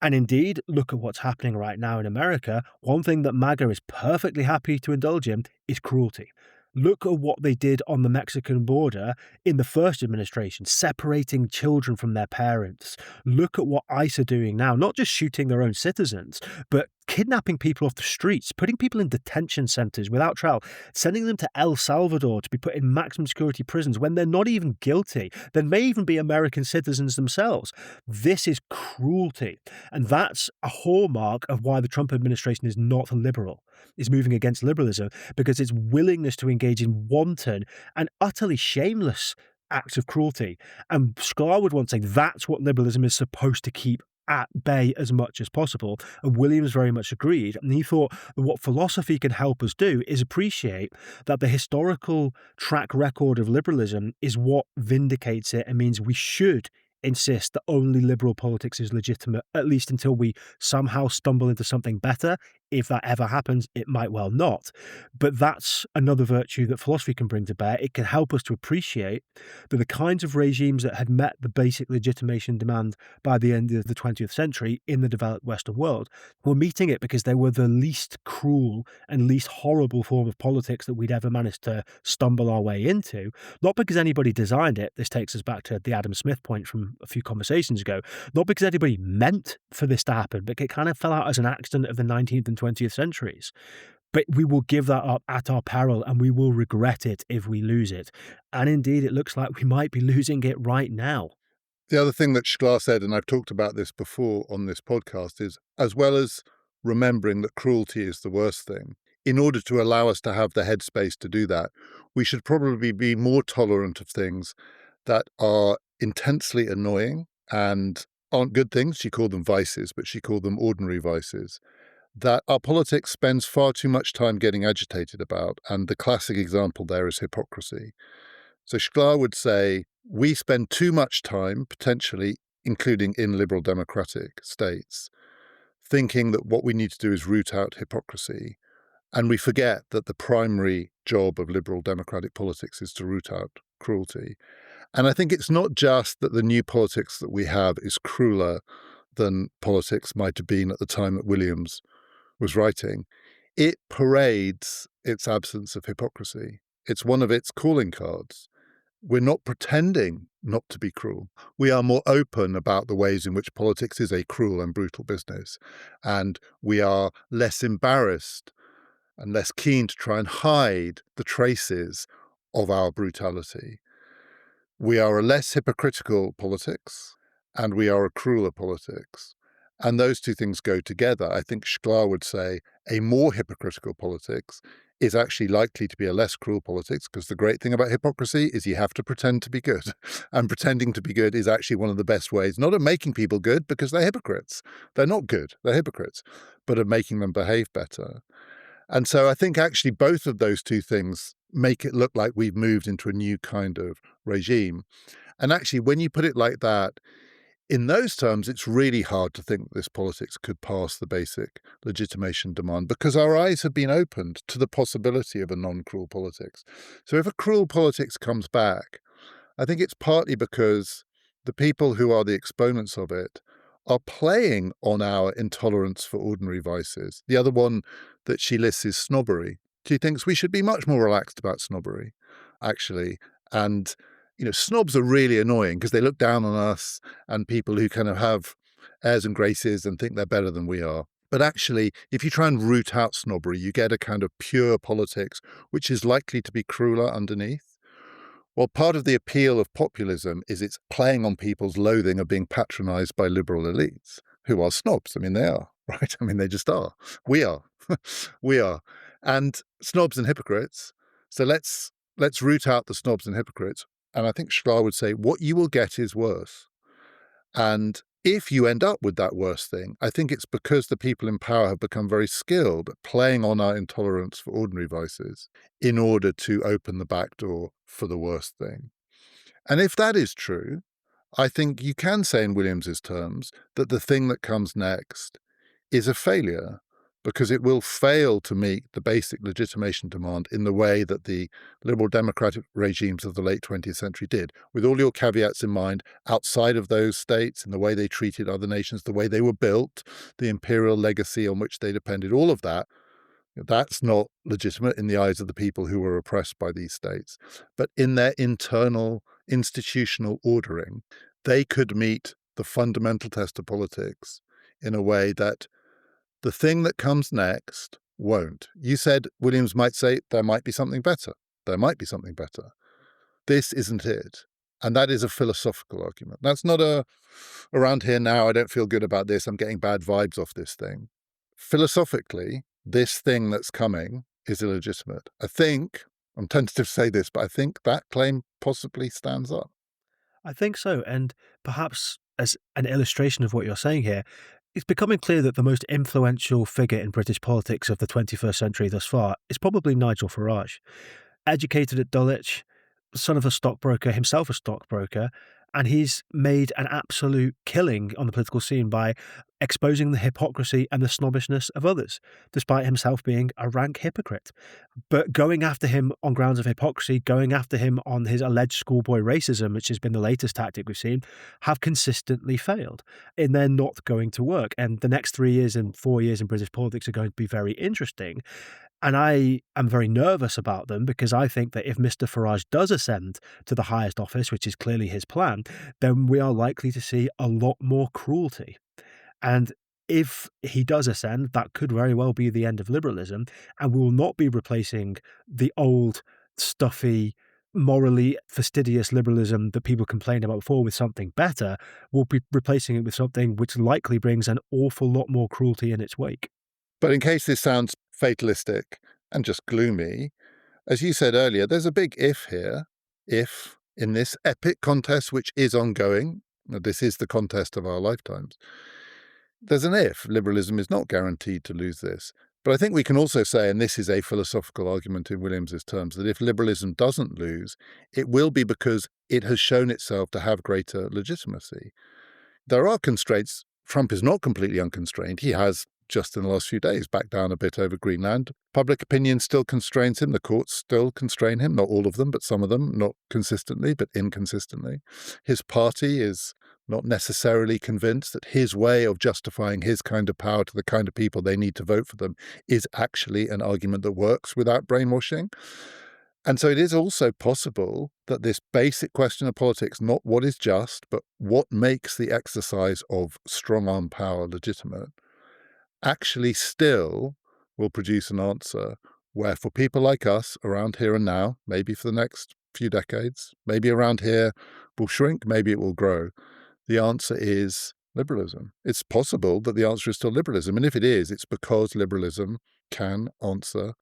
And indeed, look at what's happening right now in America. One thing that MAGA is perfectly happy to indulge in is cruelty. Look at what they did on the Mexican border in the first administration, separating children from their parents. Look at what ICE are doing now, not just shooting their own citizens, but kidnapping people off the streets, putting people in detention centers without trial, sending them to El Salvador to be put in maximum security prisons when they're not even guilty. They may even be American citizens themselves. This is cruelty. And that's a hallmark of why the Trump administration is not liberal, is moving against liberalism, because its willingness to engage in wanton and utterly shameless acts of cruelty. And Shklar would want to say that's what liberalism is supposed to keep at bay as much as possible. And Williams very much agreed. And he thought that what philosophy can help us do is appreciate that the historical track record of liberalism is what vindicates it and means we should insist that only liberal politics is legitimate, at least until we somehow stumble into something better if that ever happens, it might well not. But that's another virtue that philosophy can bring to bear. It can help us to appreciate that the kinds of regimes that had met the basic legitimation demand by the end of the 20th century in the developed Western world were meeting it because they were the least cruel and least horrible form of politics that we'd ever managed to stumble our way into. Not because anybody designed it. This takes us back to the Adam Smith point from a few conversations ago. Not because anybody meant for this to happen, but it kind of fell out as an accident of the 19th and 20th centuries. But we will give that up at our peril, and we will regret it if we lose it. And indeed, it looks like we might be losing it right now. The other thing that Shklar said, and I've talked about this before on this podcast, is as well as remembering that cruelty is the worst thing, in order to allow us to have the headspace to do that, we should probably be more tolerant of things that are intensely annoying and aren't good things. She called them vices, but she called them ordinary vices, that our politics spends far too much time getting agitated about. And the classic example there is hypocrisy. So Shklar would say, we spend too much time, potentially, including in liberal democratic states, thinking that what we need to do is root out hypocrisy. And we forget that the primary job of liberal democratic politics is to root out cruelty. And I think it's not just that the new politics that we have is crueler than politics might have been at the time that Williams was writing. It parades its absence of hypocrisy. It's one of its calling cards. We're not pretending not to be cruel. We are more open about the ways in which politics is a cruel and brutal business. And we are less embarrassed and less keen to try and hide the traces of our brutality. We are a less hypocritical politics, and we are a crueler politics. And those two things go together. I think Shklar would say a more hypocritical politics is actually likely to be a less cruel politics, because the great thing about hypocrisy is you have to pretend to be good. And pretending to be good is actually one of the best ways, not of making people good because they're hypocrites. They're not good, they're hypocrites, but of making them behave better. And so I think actually both of those two things make it look like we've moved into a new kind of regime. And actually, when you put it like that, in those terms, it's really hard to think that this politics could pass the basic legitimation demand, because our eyes have been opened to the possibility of a non-cruel politics. So if a cruel politics comes back, I think it's partly because the people who are the exponents of it are playing on our intolerance for ordinary vices. The other one that she lists is snobbery. She thinks we should be much more relaxed about snobbery, actually. And snobs are really annoying because they look down on us and people who kind of have airs and graces and think they're better than we are. But actually, if you try and root out snobbery, you get a kind of pure politics, which is likely to be crueler underneath. Well, part of the appeal of populism is it's playing on people's loathing of being patronized by liberal elites, who are snobs. I mean, they are, right? I mean, they just are. We are. We are. And snobs and hypocrites. So let's root out the snobs and hypocrites. And I think Shklar would say, what you will get is worse. And if you end up with that worse thing, I think it's because the people in power have become very skilled at playing on our intolerance for ordinary vices in order to open the back door for the worst thing. And if that is true, I think you can say in Williams's terms that the thing that comes next is a failure, because it will fail to meet the basic legitimation demand in the way that the liberal democratic regimes of the late 20th century did, with all your caveats in mind, outside of those states, in the way they treated other nations, the way they were built, the imperial legacy on which they depended, all of that. That's not legitimate in the eyes of the people who were oppressed by these states. But in their internal institutional ordering, they could meet the fundamental test of politics in a way that the thing that comes next won't. You said Williams might say there might be something better. There might be something better. This isn't it. And that is a philosophical argument. That's not around here now, I don't feel good about this, I'm getting bad vibes off this thing. Philosophically, this thing that's coming is illegitimate. I'm tentative to say this, but I think that claim possibly stands up. I think so. And perhaps as an illustration of what you're saying here, it's becoming clear that the most influential figure in British politics of the 21st century thus far is probably Nigel Farage. Educated at Dulwich, son of a stockbroker, himself a stockbroker, and he's made an absolute killing on the political scene by exposing the hypocrisy and the snobbishness of others, despite himself being a rank hypocrite. But going after him on grounds of hypocrisy, going after him on his alleged schoolboy racism, which has been the latest tactic we've seen, have consistently failed. And they're not going to work. And the next 3 years and 4 years in British politics are going to be very interesting. And I am very nervous about them because I think that if Mr. Farage does ascend to the highest office, which is clearly his plan, then we are likely to see a lot more cruelty. And if he does ascend, that could very well be the end of liberalism, and we will not be replacing the old, stuffy, morally fastidious liberalism that people complained about before with something better. We'll be replacing it with something which likely brings an awful lot more cruelty in its wake. But in case this sounds fatalistic and just gloomy, as you said earlier, there's a big if here. If, in this epic contest which is ongoing, this is the contest of our lifetimes, there's an if. Liberalism is not guaranteed to lose this. But I think we can also say, and this is a philosophical argument in Williams's terms, that if liberalism doesn't lose, it will be because it has shown itself to have greater legitimacy. There are constraints. Trump is not completely unconstrained. He has, just in the last few days, backed down a bit over Greenland. Public opinion still constrains him. The courts still constrain him. Not all of them, but some of them, not consistently, but inconsistently. His party is not necessarily convinced that his way of justifying his kind of power to the kind of people they need to vote for them is actually an argument that works without brainwashing. And so it is also possible that this basic question of politics, not what is just, but what makes the exercise of strong-arm power legitimate, actually still will produce an answer where for people like us around here and now, maybe for the next few decades, maybe around here will shrink, maybe it will grow. The answer is liberalism. It's possible that the answer is still liberalism. And if it is, it's because liberalism can answer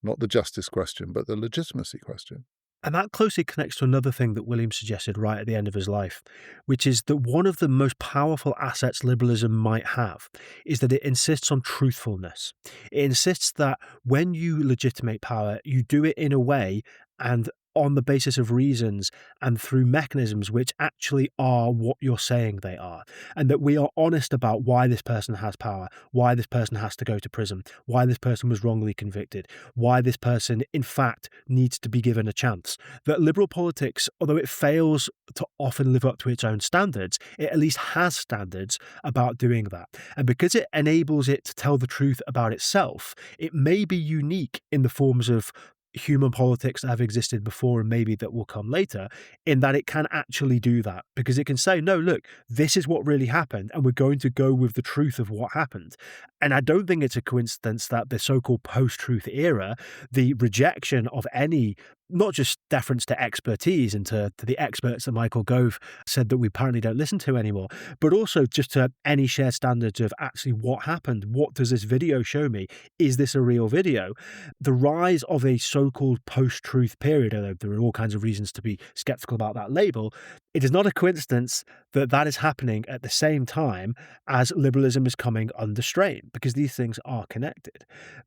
not the justice question, but the legitimacy question. And that closely connects to another thing that William suggested right at the end of his life, which is that one of the most powerful assets liberalism might have is that it insists on truthfulness. It insists that when you legitimate power, you do it in a way and on the basis of reasons and through mechanisms which actually are what you're saying they are, and that we are honest about why this person has power, why this person has to go to prison, why this person was wrongly convicted, why this person, in fact, needs to be given a chance. That liberal politics, although it fails to often live up to its own standards, it at least has standards about doing that. And because it enables it to tell the truth about itself, it may be unique in the forms of human politics that have existed before and maybe that will come later, in that it can actually do that because it can say, no, look, this is what really happened and we're going to go with the truth of what happened. And I don't think it's a coincidence that the so-called post-truth era, the rejection of any, not just deference to expertise and to the experts that Michael Gove said that we apparently don't listen to anymore, but also just to any shared standards of actually what happened. What does this video show me? Is this a real video? The rise of a so-called post-truth period, although there are all kinds of reasons to be skeptical about that label, it is not a coincidence that that is happening at the same time as liberalism is coming under strain, because these things are connected.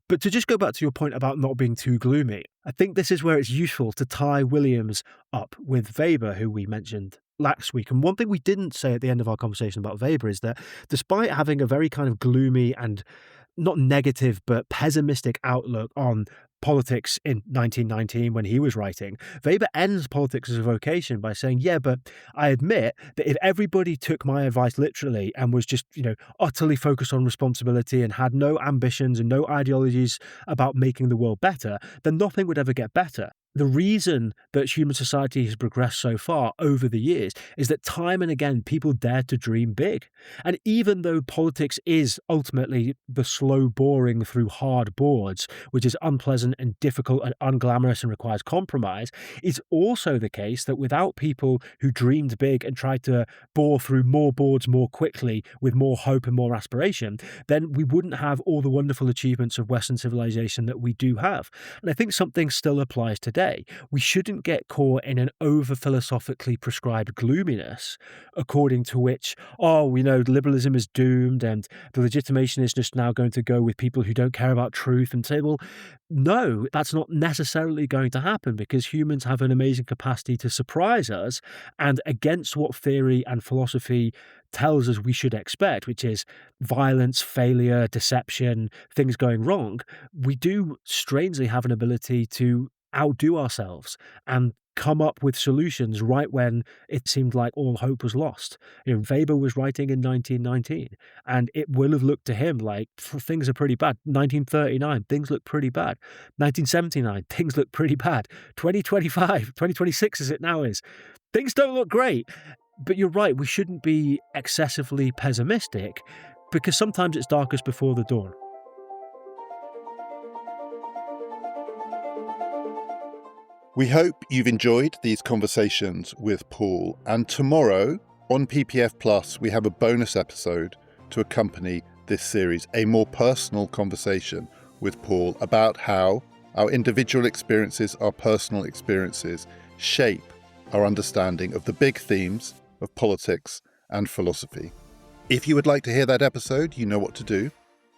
But to just go back to your point about not being too gloomy, I think this is where it's useful to tie Williams up with Weber, who we mentioned last week. And one thing we didn't say at the end of our conversation about Weber is that despite having a very kind of gloomy and not negative, but pessimistic outlook on politics in 1919 when he was writing, Weber ends politics as a vocation by saying, yeah, but I admit that if everybody took my advice literally and was just, utterly focused on responsibility and had no ambitions and no ideologies about making the world better, then nothing would ever get better. The reason that human society has progressed so far over the years is that time and again, people dared to dream big. And even though politics is ultimately the slow boring through hard boards, which is unpleasant and difficult and unglamorous and requires compromise, it's also the case that without people who dreamed big and tried to bore through more boards more quickly with more hope and more aspiration, then we wouldn't have all the wonderful achievements of Western civilization that we do have. And I think something still applies today. today. We shouldn't get caught in an over-philosophically prescribed gloominess, according to which, oh, we know liberalism is doomed and the legitimation is just now going to go with people who don't care about truth, and say, well, no, that's not necessarily going to happen, because humans have an amazing capacity to surprise us, and against what theory and philosophy tells us we should expect, which is violence, failure, deception, things going wrong, we do strangely have an ability to outdo ourselves and come up with solutions right when it seemed like all hope was lost. Weber was writing in 1919, and it will have looked to him like things are pretty bad. 1939, things look pretty bad. 1979, things look pretty bad. 2025, 2026 as it now is, things don't look great. But you're right, we shouldn't be excessively pessimistic, because sometimes it's darkest before the dawn. We hope you've enjoyed these conversations with Paul, and tomorrow on PPF Plus we have a bonus episode to accompany this series, a more personal conversation with Paul about how our individual experiences, our personal experiences, shape our understanding of the big themes of politics and philosophy. If you would like to hear that episode, you know what to do.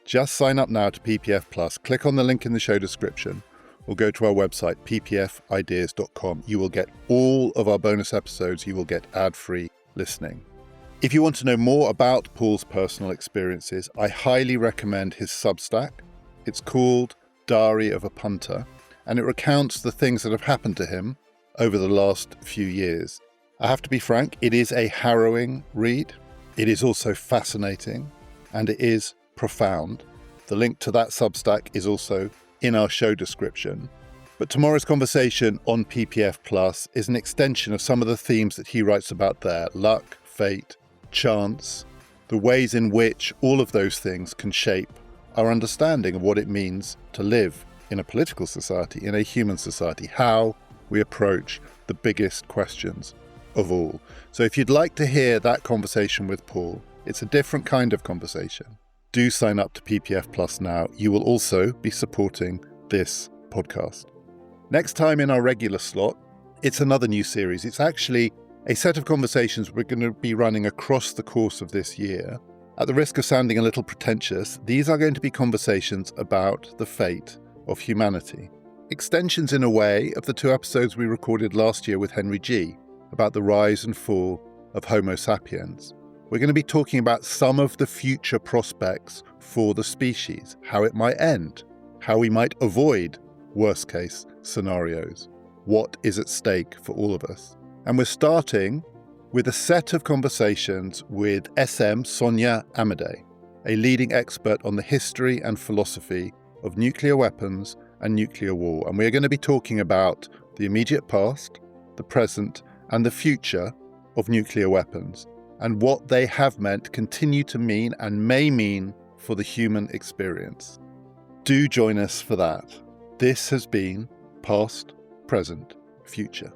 Just sign up now to PPF Plus, click on the link in the show description, or go to our website, ppfideas.com. You will get all of our bonus episodes. You will get ad-free listening. If you want to know more about Paul's personal experiences, I highly recommend his Substack. It's called Diary of a Punter, and it recounts the things that have happened to him over the last few years. I have to be frank, it is a harrowing read. It is also fascinating, and it is profound. The link to that Substack is also in our show description. But tomorrow's conversation on PPF Plus is an extension of some of the themes that he writes about there: luck, fate, chance, the ways in which all of those things can shape our understanding of what it means to live in a political society, in a human society, how we approach the biggest questions of all. So if you'd like to hear that conversation with Paul, it's a different kind of conversation. Do sign up to PPF Plus now. You will also be supporting this podcast. Next time in our regular slot, it's another new series. It's actually a set of conversations we're going to be running across the course of this year. At the risk of sounding a little pretentious, these are going to be conversations about the fate of humanity. Extensions in a way of the 2 episodes we recorded last year with Henry G. about the rise and fall of Homo sapiens. We're going to be talking about some of the future prospects for the species, how it might end, how we might avoid worst-case scenarios, what is at stake for all of us. And we're starting with a set of conversations with SM Sonia Amadei, a leading expert on the history and philosophy of nuclear weapons and nuclear war. And we're going to be talking about the immediate past, the present, and the future of nuclear weapons, and what they have meant, continue to mean, and may mean for the human experience. Do join us for that. This has been Past, Present, Future.